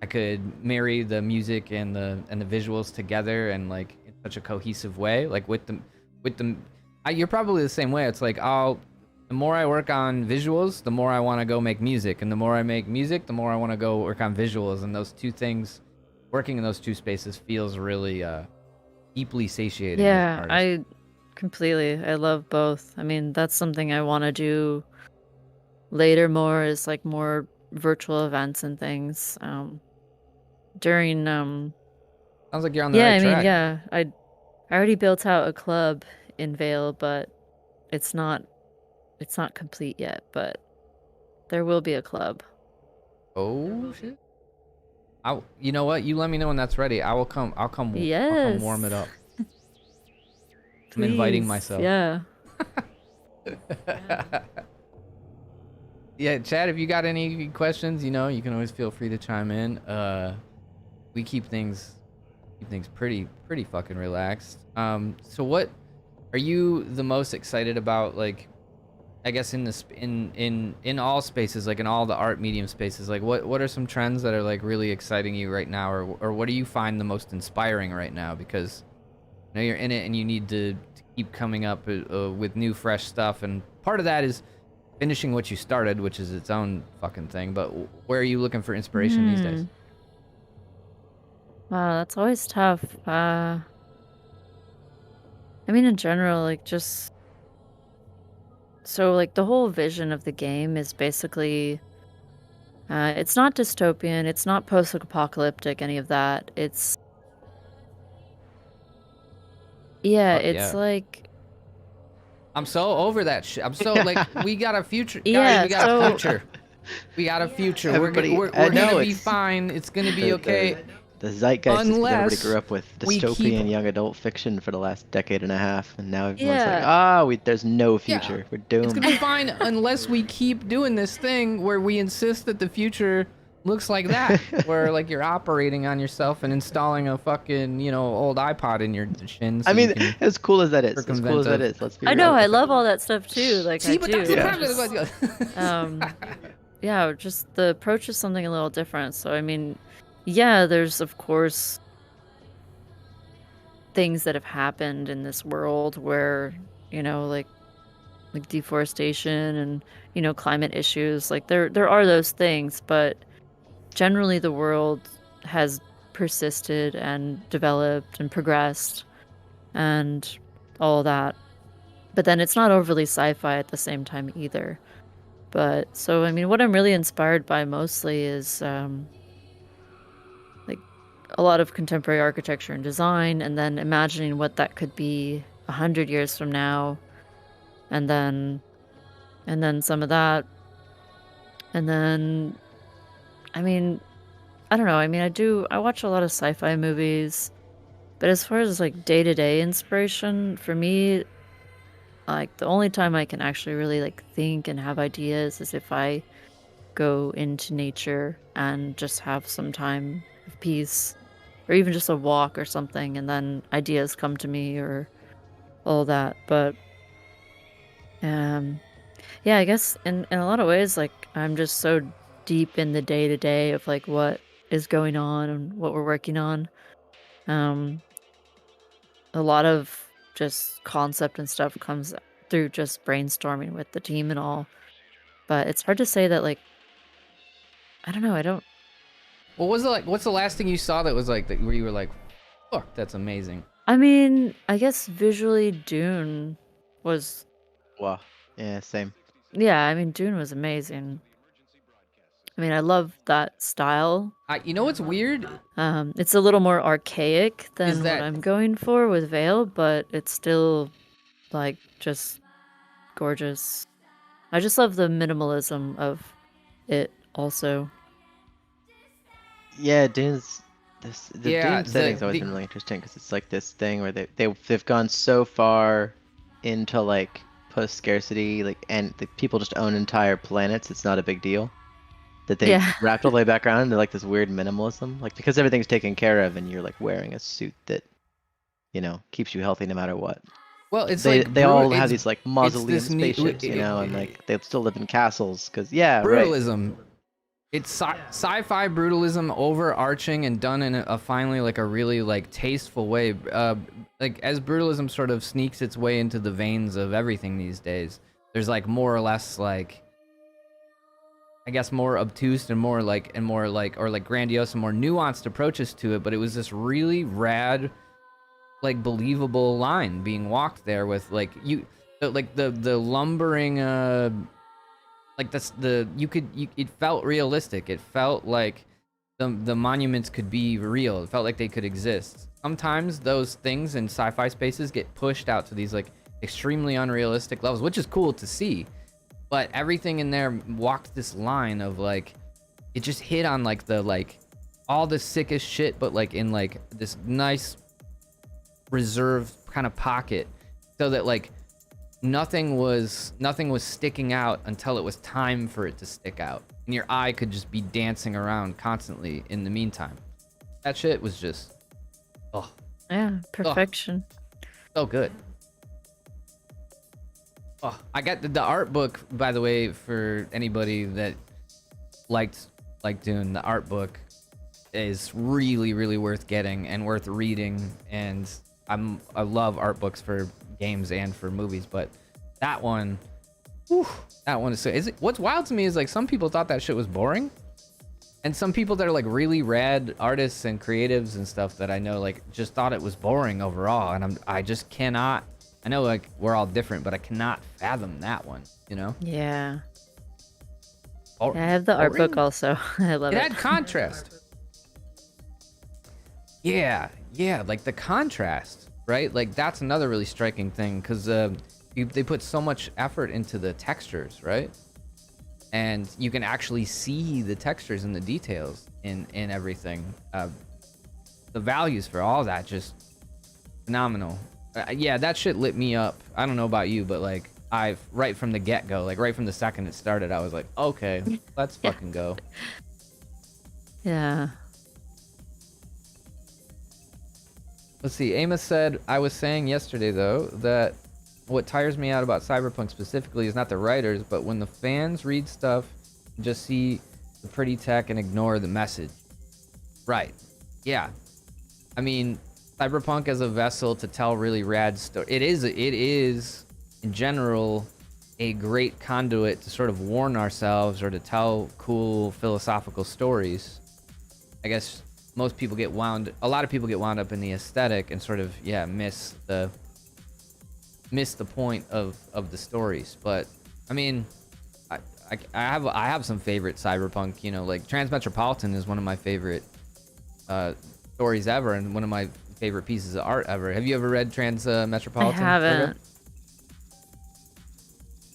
I could marry the music and the visuals together, and like in such a cohesive way. Like you're probably the same way. It's like, the more I work on visuals, the more I want to go make music, and the more I make music, the more I want to go work on visuals. And those two things, working in those two spaces, feels really deeply satiating. Yeah, I love both. I mean, that's something I want to do later more, is like more virtual events and things. During sounds like you're on the right track. Yeah, I already built out a club in Vale, but it's not complete yet, but there will be a club. Oh shit. You know what? You let me know when that's ready. I'll come warm it up. I'm inviting myself. Yeah. Yeah, Chad, if you got any questions, you know, you can always feel free to chime in. We keep things pretty fucking relaxed. So what are you the most excited about, like, I guess in this in all spaces, like in all the art medium spaces, like what are some trends that are like really exciting you right now, or what do you find the most inspiring right now? Because you know you're in it and you need to keep coming up with new fresh stuff, and part of that is finishing what you started, which is its own fucking thing. But where are you looking for inspiration these days? Wow, that's always tough. I mean, in general, like just so like the whole vision of the game is basically it's not dystopian, it's not post-apocalyptic, any of that. Fuck It's yeah. like I'm so over that shit. I'm so like, we got a future, guys. yeah, We got a so future. We got a future. Everybody, We're I know gonna be it's fine. It's gonna be the, okay. the zeitgeist is 'cause everybody Unless grew up with we keep, dystopian young adult fiction for the last decade and a half, and now everyone's like, yeah. there's no yeah, future. We're it's doomed. gonna be fine unless we keep doing this thing where we insist that the future looks like that, where like you're operating on yourself and installing a fucking, you know, old iPod in your shin so I you mean, can as cool as that is, circumvent a. let's be I real. know, I love all that stuff too. Like I See, but that's do. the Yeah. problem. Yeah, just the approach is something a little different. So I mean, yeah, there's of course things that have happened in this world where, you know, like deforestation and, you know, climate issues. Like there are those things, but generally the world has persisted and developed and progressed and all that. But then it's not overly sci-fi at the same time either. But so I mean, what I'm really inspired by mostly is like a lot of contemporary architecture and design, and then imagining what that could be 100 years from now, and then some of that, and then I mean, I don't know. I mean, I watch a lot of sci-fi movies, but as far as like day-to-day inspiration for me, like the only time I can actually really like think and have ideas is if I go into nature and just have some time of peace, or even just a walk or something, and then ideas come to me or all that. But yeah, I guess in a lot of ways, like I'm just so deep in the day to day of like what is going on and what we're working on. Um, a lot of just concept and stuff comes through just brainstorming with the team and all. But it's hard to say that like I don't know. I don't. What was it like? What's the last thing you saw that was like that where you were like, "Fuck, that's amazing"? I mean, I guess visually Dune was Wow. Yeah, same. yeah, I mean Dune was amazing. I mean, I love that style. You know what's weird It's a little more archaic is than what that I'm going for with Veil, but it's still like just gorgeous. I just love the minimalism of it also. Yeah, Dune's the yeah Dune setting's always the been really interesting because it's like this thing where they've gone so far into like post scarcity, like, and the people just own entire planets. It's not a big deal that they've Yeah. wrapped all the way back around into like this weird minimalism, like because everything's taken care of and you're like wearing a suit that, you know, keeps you healthy no matter what. well, it's They like they all have it's these like it's mausoleum this new spaceships, you know, and like they still live in castles because yeah, right. brutalism. It's sci-fi brutalism, overarching and done in a finally like a really like tasteful way. Like as brutalism sort of sneaks its way into the veins of everything these days, there's like more or less like, I guess, more obtuse and more like or like grandiose and more nuanced approaches to it. But it was this really rad, like believable line being walked there with like like the lumbering like it felt realistic. It felt like the monuments could be real. It felt like they could exist. Sometimes those things in sci-fi spaces get pushed out to these like extremely unrealistic levels, which is cool to see. But everything in there walked this line of like, it just hit on like the like all the sickest shit, but like in like this nice reserved kind of pocket, so that like nothing was sticking out until it was time for it to stick out, and your eye could just be dancing around constantly in the meantime. That shit was just, oh Yeah, perfection. so good. Oh, I got the art book, by the way, for anybody that liked doing the art book, is really, really worth getting and worth reading. And I love art books for games and for movies, but that one, whew, that one is so. What's wild to me is like some people thought that shit was boring, and some people that are like really rad artists and creatives and stuff that I know like just thought it was boring overall. And I just cannot. I know like we're all different, but I cannot fathom that one. You know? Yeah. Yeah, I have the art book also. I love it. It had contrast. Yeah, like the contrast, right? Like that's another really striking thing, because they put so much effort into the textures, right? And you can actually see the textures and the details in everything. The values for all that, just phenomenal. Yeah, that shit lit me up. I don't know about you, but like right from the get-go, like right from the second it started, I was like, okay, let's fucking go. Yeah. Let's see. Amos said, I was saying yesterday, though, that what tires me out about Cyberpunk specifically is not the writers, but when the fans read stuff, just see the pretty tech and ignore the message. Right. Yeah. I mean, Cyberpunk as a vessel to tell really rad stories. It is, in general, a great conduit to sort of warn ourselves or to tell cool philosophical stories. I guess a lot of people get wound up in the aesthetic and sort of miss the point of the stories. But I mean, I have some favorite Cyberpunk, you know, like Transmetropolitan is one of my favorite stories ever, and one of my favorite pieces of art ever. Have you ever read Transmetropolitan? I haven't.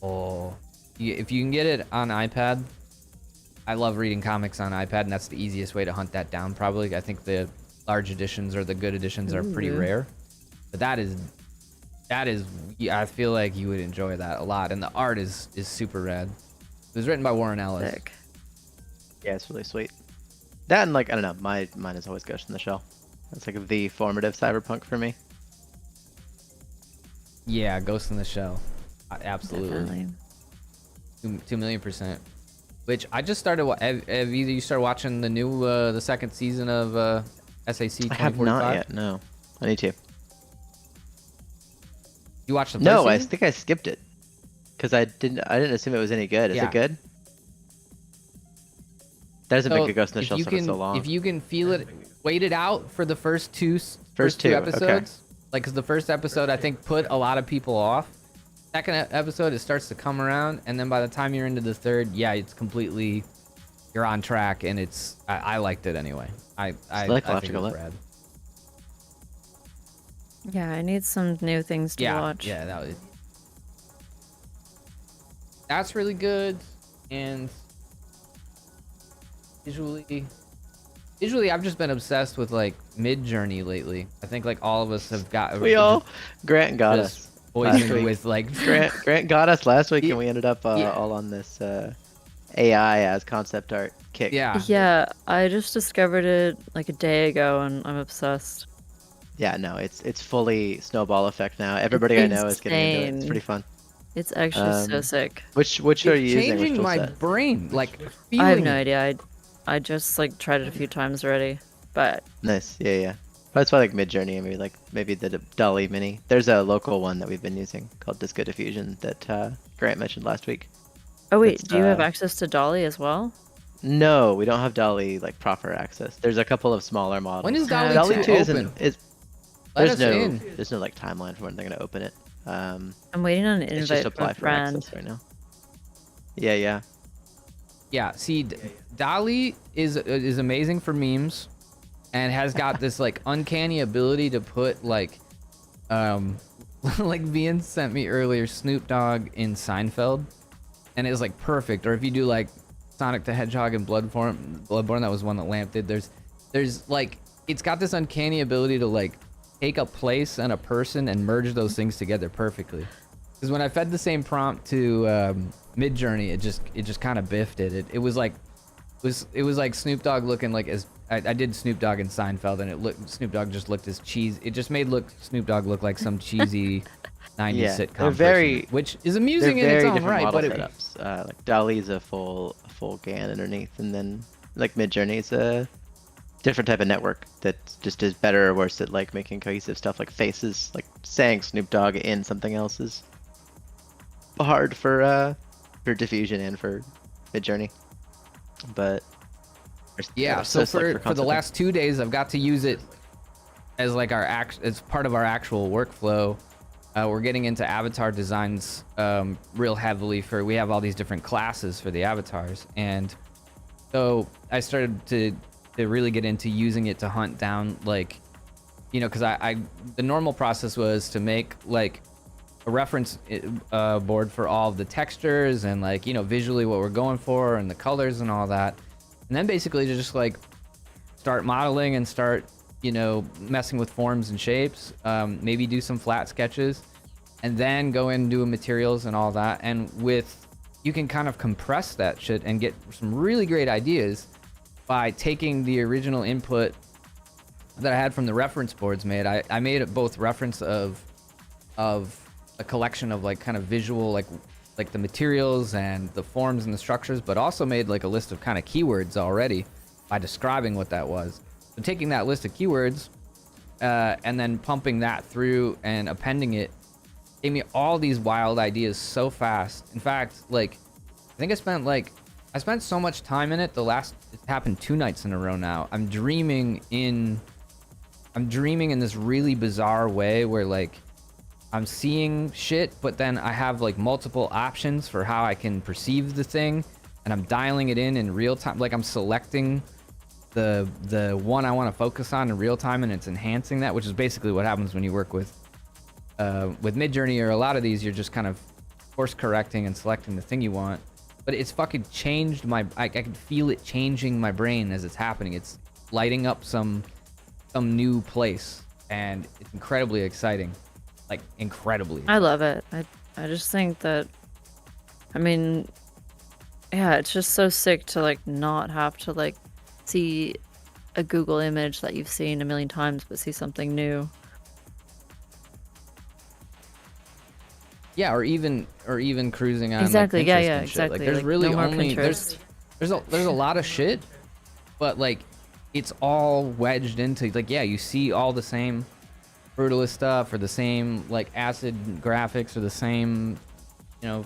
Oh, if you can get it on iPad. I love reading comics on iPad, and that's the easiest way to hunt that down, probably. I think the large editions or the good editions are pretty rare. But that is, I feel like you would enjoy that a lot. And the art is super rad. It was written by Warren Ellis. Sick. Yeah, it's really sweet. That and like, I don't know, mine is always Ghost in the Shell. That's like the formative Cyberpunk for me. Yeah, Ghost in the Shell. Absolutely. Definitely. 2 million%. Which I just started. Have either you started watching the new, the second season of SAC 2045? I have not yet. No, I need to. You watched the first No, season? I think I skipped it because I didn't assume it was any good. Is it good? That hasn't been a Ghost in the Shell for so long. If you can feel it, wait it out for the first two episodes. Okay. Like, cause the first episode I think put a lot of people off. Second episode, it starts to come around, and then by the time you're into the third, it's completely, you're on track, and I liked it anyway. I think it was rad. Yeah, I need some new things to watch. Yeah, that's really good, and visually I've just been obsessed with like Mid-Journey lately. I think like all of us have got. Grant got us. Poisoned with like Grant got us last week, and we ended up all on this AI as concept art kick. Yeah, I just discovered it like a day ago, and I'm obsessed. Yeah, no, it's fully snowball effect now. Everybody I know is getting into it. It's pretty fun. It's actually so sick. Which are you using? Changing my brain, like I have no idea. I just like tried it a few times already, but nice. Yeah. That's why like Mid-Journey, maybe the Dolly Mini. There's a local one that we've been using called Disco Diffusion that Grant mentioned last week. Oh wait, do you have access to Dolly as well? No, we don't have Dolly like proper access. There's a couple of smaller models. When is Dolly 2 open? There's no like timeline for when they're gonna open it. I'm waiting on an invite from a friend right now. Yeah. Yeah, see, Dolly is amazing for memes. And has got this like uncanny ability to put like Vian sent me earlier Snoop Dogg in Seinfeld, and it was like perfect. Or if you do like Sonic the Hedgehog in Bloodborne, that was one that Lamp did. There's like, it's got this uncanny ability to like take a place and a person and merge those things together perfectly. Because when I fed the same prompt to Midjourney, it just kind of biffed it. It was like like Snoop Dogg looking like as I did Snoop Dogg and Seinfeld, and Snoop Dogg just looked as cheesy. It just made Snoop Dogg look like some cheesy 90s Yeah, sitcom they're very, person, which is amusing in its very own different right. model But setups. Like Dali's a full GAN underneath, and then like Midjourney's a different type of network that just is better or worse at like making cohesive stuff, like faces, like saying Snoop Dogg in something else is hard for diffusion and for Midjourney. But yeah, so for the last 2 days, I've got to use it as like as part of our actual workflow. We're getting into avatar designs real heavily. We have all these different classes for the avatars, and so I started to really get into using it to hunt down, like, because the normal process was to make like a reference board for all of the textures and like visually what we're going for and the colors and all that, and then basically to just like start modeling and start messing with forms and shapes, maybe do some flat sketches, and then go in and do materials and all that. And you can kind of compress that shit and get some really great ideas by taking the original input that I had from the reference boards made. I made it both reference of a collection of like kind of visual, like the materials and the forms and the structures, but also made like a list of kind of keywords already by describing what that was. So taking that list of keywords and then pumping that through and appending it gave me all these wild ideas so fast. In fact, like I think I spent so much time in it. It's happened 2 nights in a row now. I'm dreaming in this really bizarre way where like I'm seeing shit, but then I have like multiple options for how I can perceive the thing, and I'm dialing it in real time. Like I'm selecting the one I want to focus on in real time, and it's enhancing that, which is basically what happens when you work with Midjourney or a lot of these. You're just kind of course correcting and selecting the thing you want. But it's fucking changed I can feel it changing my brain as it's happening. It's lighting up some new place, and it's incredibly exciting. Like incredibly. I love it. I just think that, I mean, yeah, it's just so sick to like not have to like see a Google image that you've seen a million times, but see something new. Yeah, or even cruising on exactly. like, yeah, Pinterest yeah, and shit. exactly. Like there's like, really no more only Pinterest. there's a lot of shit, but like it's all wedged into like, yeah, you see all the same brutalist stuff or the same like acid graphics or the same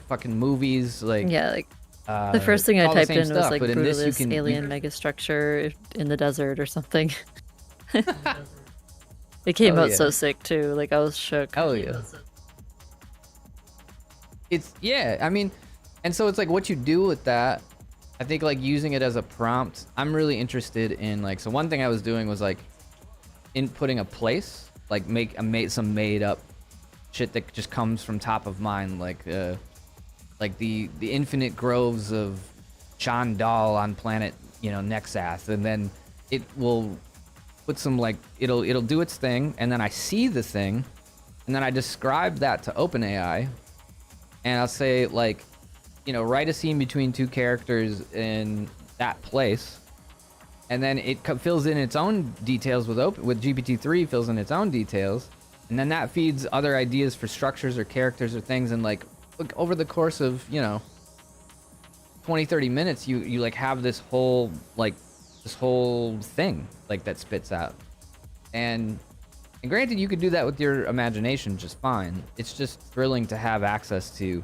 fucking movies, like Yeah, like the first thing I typed in was like but in this brutalist alien megastructure in the desert or something. It came out so sick too. Like I was shook. Hell yeah. I mean, and so it's like what you do with that. I think like using it as a prompt, I'm really interested in like, so one thing I was doing was like inputting a place, like some made up shit that just comes from top of mind, like the infinite groves of Chandal on planet Nexath, and then it will put some like it'll do its thing, and then I see the thing, and then I describe that to OpenAI, and I'll say like, write a scene between 2 characters in that place, and then it fills in its own details with GPT-3 fills in its own details, and then that feeds other ideas for structures or characters or things, and like over the course of 20-30 minutes you like have this whole thing like that spits out. And granted, you could do that with your imagination just fine. It's just thrilling to have access to.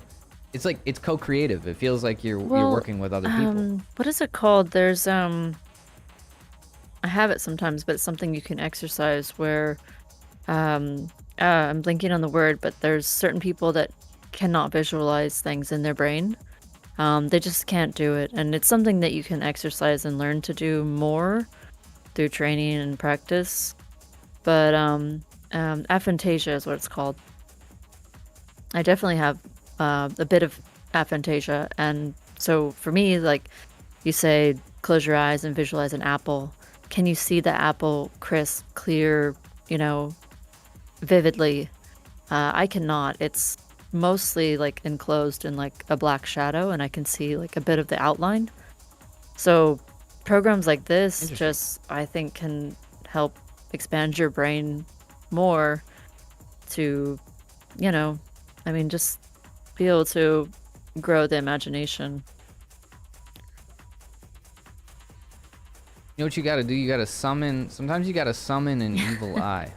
It's like it's co-creative. It feels like you're working with other people. What is it called? There's I have it sometimes, but it's something you can exercise where I'm blanking on the word, but there's certain people that cannot visualize things in their brain. They just can't do it, and it's something that you can exercise and learn to do more through training and practice. But aphantasia is what it's called. I definitely have a bit of aphantasia, and so for me, like you say, close your eyes and visualize an apple. Can you see the apple crisp, clear, vividly? I cannot. It's mostly like enclosed in like a black shadow, and I can see like a bit of the outline. So programs like this just, I think, can help expand your brain more to, you know, I mean, just be able to grow the imagination. You know what you gotta do? You gotta summon. Sometimes you gotta summon an evil eye.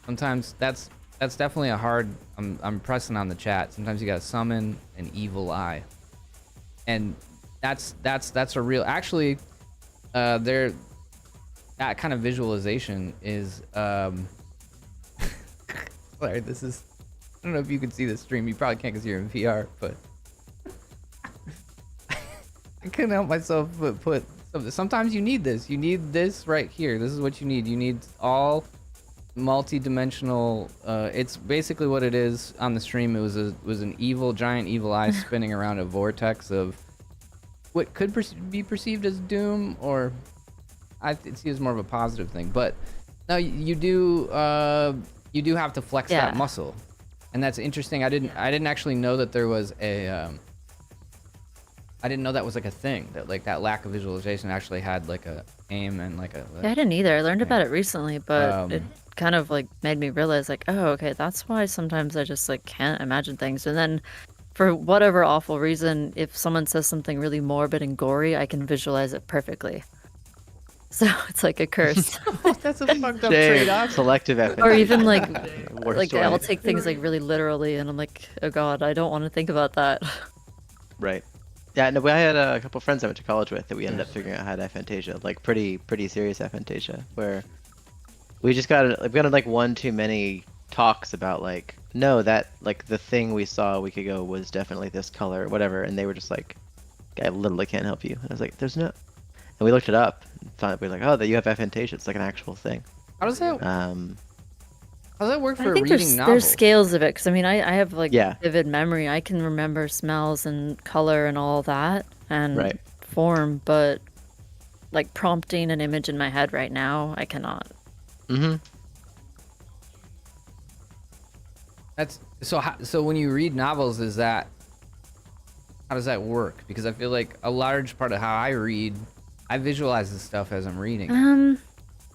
Sometimes that's definitely a hard. I'm pressing on the chat. Sometimes you gotta summon an evil eye, and that's a real. Actually, there. That kind of visualization is. Sorry, this is. I don't know if you can see the stream. You probably can't because you're in VR, but I couldn't help myself but put. Sometimes you need this. You need this right here. This is what you need. You need all multi-dimensional. It's basically what it is on the stream. It was an giant evil eye spinning around a vortex of what could be perceived as doom, or I see it as more of a positive thing. But no, you do have to flex that muscle, and that's interesting. I didn't actually know that there was a. I didn't know that was like a thing, that like that lack of visualization actually had like a aim and like a. Yeah, I didn't either. I learned about it recently, but it kind of like made me realize like, oh, okay, that's why sometimes I just like can't imagine things. And then for whatever awful reason, if someone says something really morbid and gory, I can visualize it perfectly. So it's like a curse. That's a fucked up trade-off. Selective effort. Or even like I'll take things like really literally, and I'm like, oh god, I don't want to think about that. Right. Yeah, no, I had a couple friends I went to college with that we ended up figuring out how to aphantasia, like pretty serious aphantasia, where we got like one too many talks about like, no, that like the thing we saw a week ago was definitely this color or whatever, and they were just like, I literally can't help you. And I was like, there's no, and we looked it up and found we were like, oh, that you have aphantasia. It's like an actual thing. How does that? How does that work for I think reading novels? There's scales of it, because I mean, I have like vivid memory. I can remember smells and color and all that and form, but like prompting an image in my head right now, I cannot. Mm-hmm. That's so when you read novels, how does that work? Because I feel like a large part of how I read, I visualize the stuff as I'm reading.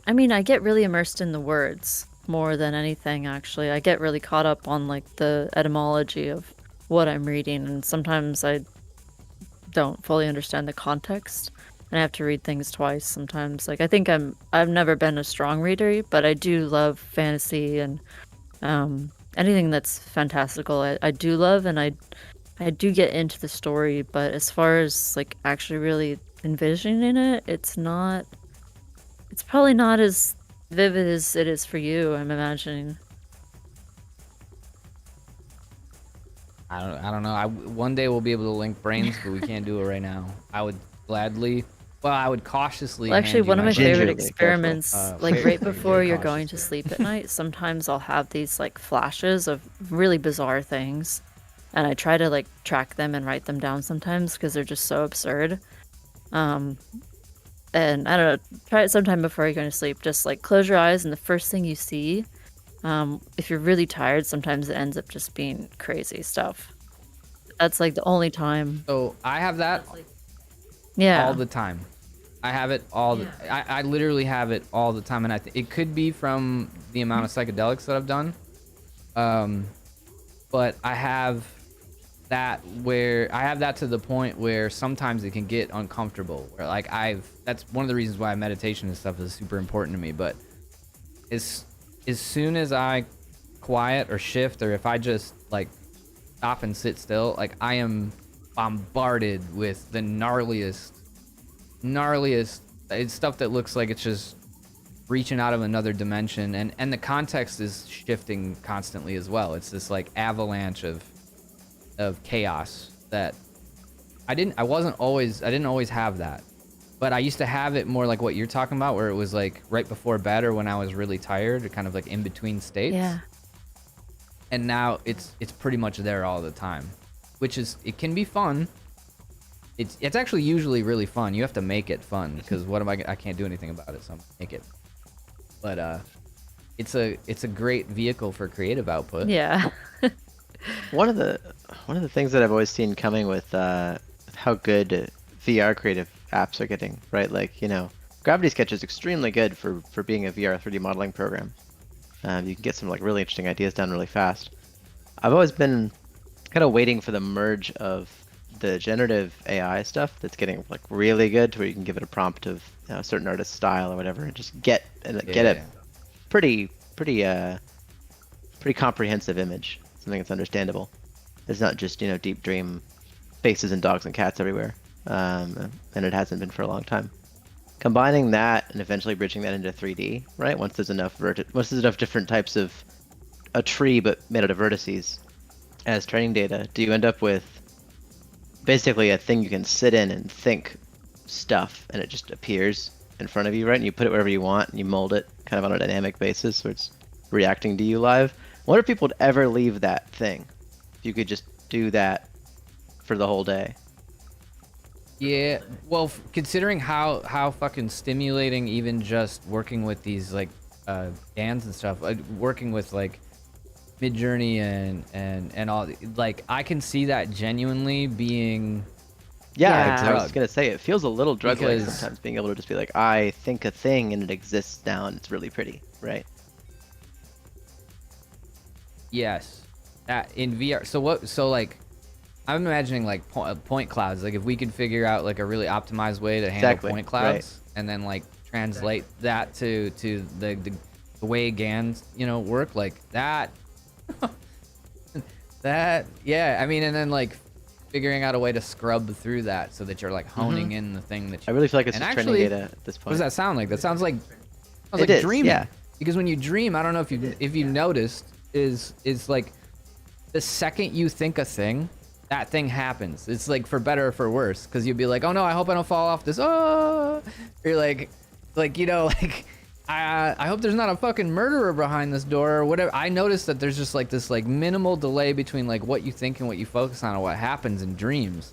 I mean, I get really immersed in the words more than anything, actually. I get really caught up on like the etymology of what I'm reading, and sometimes I don't fully understand the context, and I have to read things twice sometimes. Like I think I've never been a strong reader, but I do love fantasy and anything that's fantastical. I do love, and I do get into the story, but as far as like actually really envisioning it, it's probably not as vivid as it is for you, I'm imagining. I don't know. One day we'll be able to link brains, but we can't do it right now. I would gladly. Well, I would cautiously. Well, actually, one of my favorite experiments, like right before you're cautious. going to sleep at night, sometimes I'll have these like flashes of really bizarre things, and I try to like track them and write them down sometimes because they're just so absurd. And I don't know, try it sometime before you're going to sleep. Just like close your eyes, and the first thing you see, if you're really tired, sometimes it ends up just being crazy stuff. That's like the only time. So I have that all the time. I have it all. I literally have it all the time, and it could be from the amount of psychedelics that I've done. But I have that to the point where sometimes it can get uncomfortable. Where like that's one of the reasons why meditation and stuff is super important to me. But as soon as I quiet or shift, or if I just like stop and sit still, like I am bombarded with the gnarliest. It's stuff that looks like it's just reaching out of another dimension, and the context is shifting constantly as well. It's this like avalanche of chaos that I didn't always have that, but I used to have it more like what you're talking about, where it was like right before bed or when I was really tired, or kind of like in between states. Yeah. And now it's pretty much there all the time, it can be fun. It's actually usually really fun. You have to make it fun, because I can't do anything about it, so I'm make it. But it's a great vehicle for creative output. Yeah. One of the things that I've always seen coming with how good VR creative apps are getting, right? Like, Gravity Sketch is extremely good for being a VR 3D modeling program. You can get some like really interesting ideas done really fast. I've always been kind of waiting for the merge of the generative AI stuff that's getting like really good to where you can give it a prompt of a certain artist's style or whatever and just get a pretty comprehensive image, something that's understandable. It's not just deep dream faces and dogs and cats everywhere, and it hasn't been for a long time. Combining that and eventually bridging that into 3D, right? Once there's enough different types of a tree but made out of vertices as training data, do you end up with basically a thing you can sit in and think stuff and it just appears in front of you, right? And you put it wherever you want and you mold it kind of on a dynamic basis where it's reacting to you live. I wonder if people would ever leave that thing if you could just do that for the whole day. Yeah, well, considering how fucking stimulating even just working with these like GANs and stuff, working with like Midjourney and all, like I can see that genuinely being Yeah, Yeah. I was gonna say it feels a little drug-like Because- sometimes being able to just be like, I think a thing and it exists now and it's really pretty, right? yes, that in VR. So like I'm imagining like point clouds. Like if we could figure out like a really optimized way to handle Exactly, point clouds, and then like translate that to the way GANs work, like that. Yeah, I mean, and then like figuring out a way to scrub through that so that you're like honing in the thing that you. I really feel like it's And just actually, training data at this What point. does that sound like? That sounds like It is, dreaming. yeah. Because when you dream, I don't know if you noticed, is like the second you think a thing, that thing happens. It's like for better or for worse. Because you'll be like, oh no, I hope I don't fall off this. Oh, you're like I hope there's not a fucking murderer behind this door or whatever. I noticed that there's just like this like minimal delay between like what you think and what you focus on and what happens in dreams.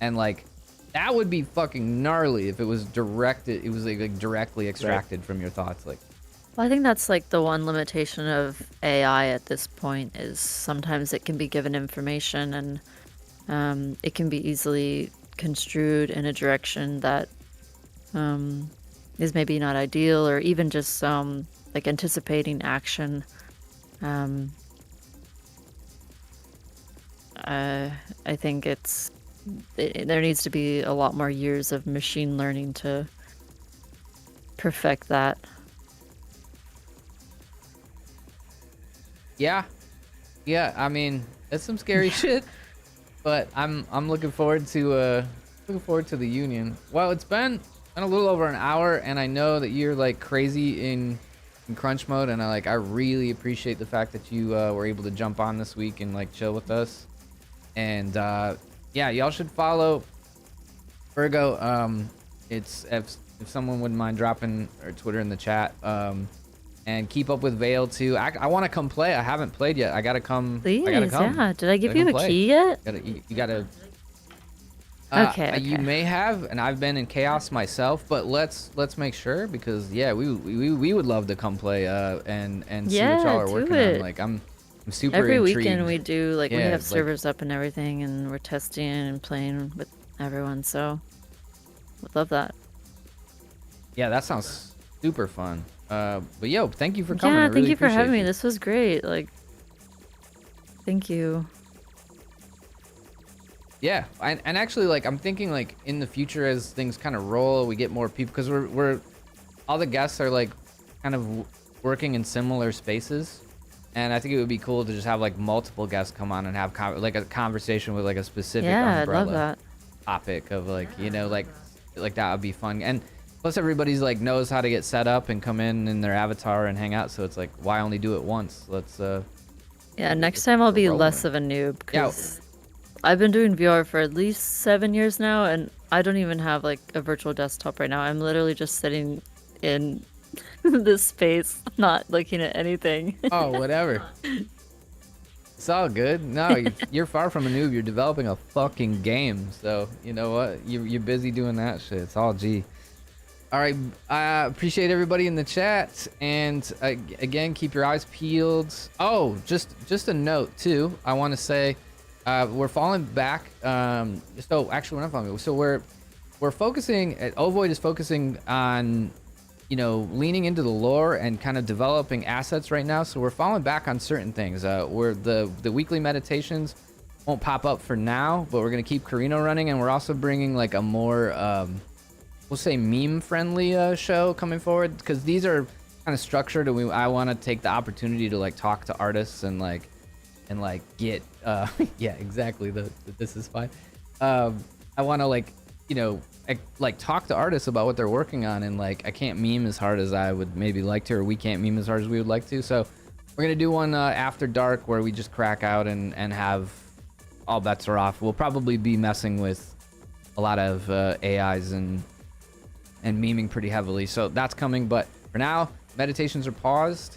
And like that would be fucking gnarly if it was directed. It was like directly extracted from your thoughts. Like, Well, I think that's like the one limitation of AI at this point is sometimes it can be given information and it can be easily construed in a direction that is maybe not ideal or even just like anticipating action. I think there needs to be a lot more years of machine learning to perfect that. yeah, I mean, it's some scary shit, but I'm looking forward to the union. Well, it's been a little over an hour, and I know that you're like crazy in crunch mode, and I really appreciate the fact that you were able to jump on this week and like chill with us. And yeah, y'all should follow Virgo. It's if someone wouldn't mind dropping her Twitter in the chat. And keep up with Vale too. I want to come play. I haven't played yet. I gotta come. Please, I gotta come. yeah. Did I give Gotta you come a play. key yet? You gotta. Okay, You okay. may have, and I've been in chaos myself. But let's make sure because yeah, we would love to come play and see what y'all are do working it. on. Like I'm super Every intrigued. weekend we do we Yeah, have like- servers up and everything, and we're testing and playing with everyone. So, would love that. Yeah, that sounds super fun. But yo, thank you for coming. Yeah, I thank really you for having appreciate me. you. This was great. Like, thank you. Yeah, and actually, like, I'm thinking, like, in the future as things kind of roll, we get more people because we're all the guests are like kind of working in similar spaces, and I think it would be cool to just have like multiple guests come on and have like a conversation with like a specific Yeah, I'd umbrella love that. topic of like like that would be fun. And plus everybody's like knows how to get set up and come in their avatar and hang out, so it's like why only do it once? Let's Yeah, next time I'll be rolling. less of a noob Yeah. because I've been doing VR for at least 7 years now, and I don't even have like a virtual desktop right now. I'm literally just sitting in this space, not looking at anything. oh whatever. It's all good. No, you're far from a noob. You're developing a fucking game, so you know what? You're busy doing that shit. It's all G. All right. I appreciate everybody in the chat, and again, keep your eyes peeled. Oh, just a note too. I want to say we're falling back. So actually, we're not falling. So we're focusing. Ovoid is focusing on, you know, leaning into the lore and kind of developing assets right now. So we're falling back on certain things. Where the weekly meditations won't pop up for now, but we're gonna keep Karrino running, and we're also bringing like a more we'll say meme friendly show coming forward, because these are kind of structured, and I want to take the opportunity to like talk to artists and like get yeah, exactly, this is fine. I want to like, you know, like talk to artists about what they're working on, and like I can't meme as hard as I would maybe like to, or we can't meme as hard as we would like to. So we're gonna do one after dark where we just crack out and have all bets are off. We'll probably be messing with a lot of AIs and memeing pretty heavily, so that's coming. But for now, meditations are paused,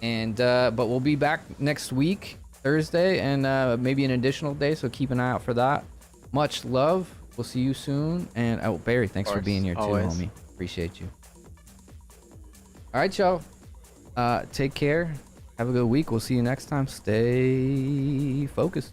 and but we'll be back next week, Thursday, and maybe an additional day, so keep an eye out for that. Much love. We'll see you soon. And oh, Barry, thanks for being here too, homie. Appreciate you. All right, y'all. Take care. Have a good week. We'll see you next time. Stay focused.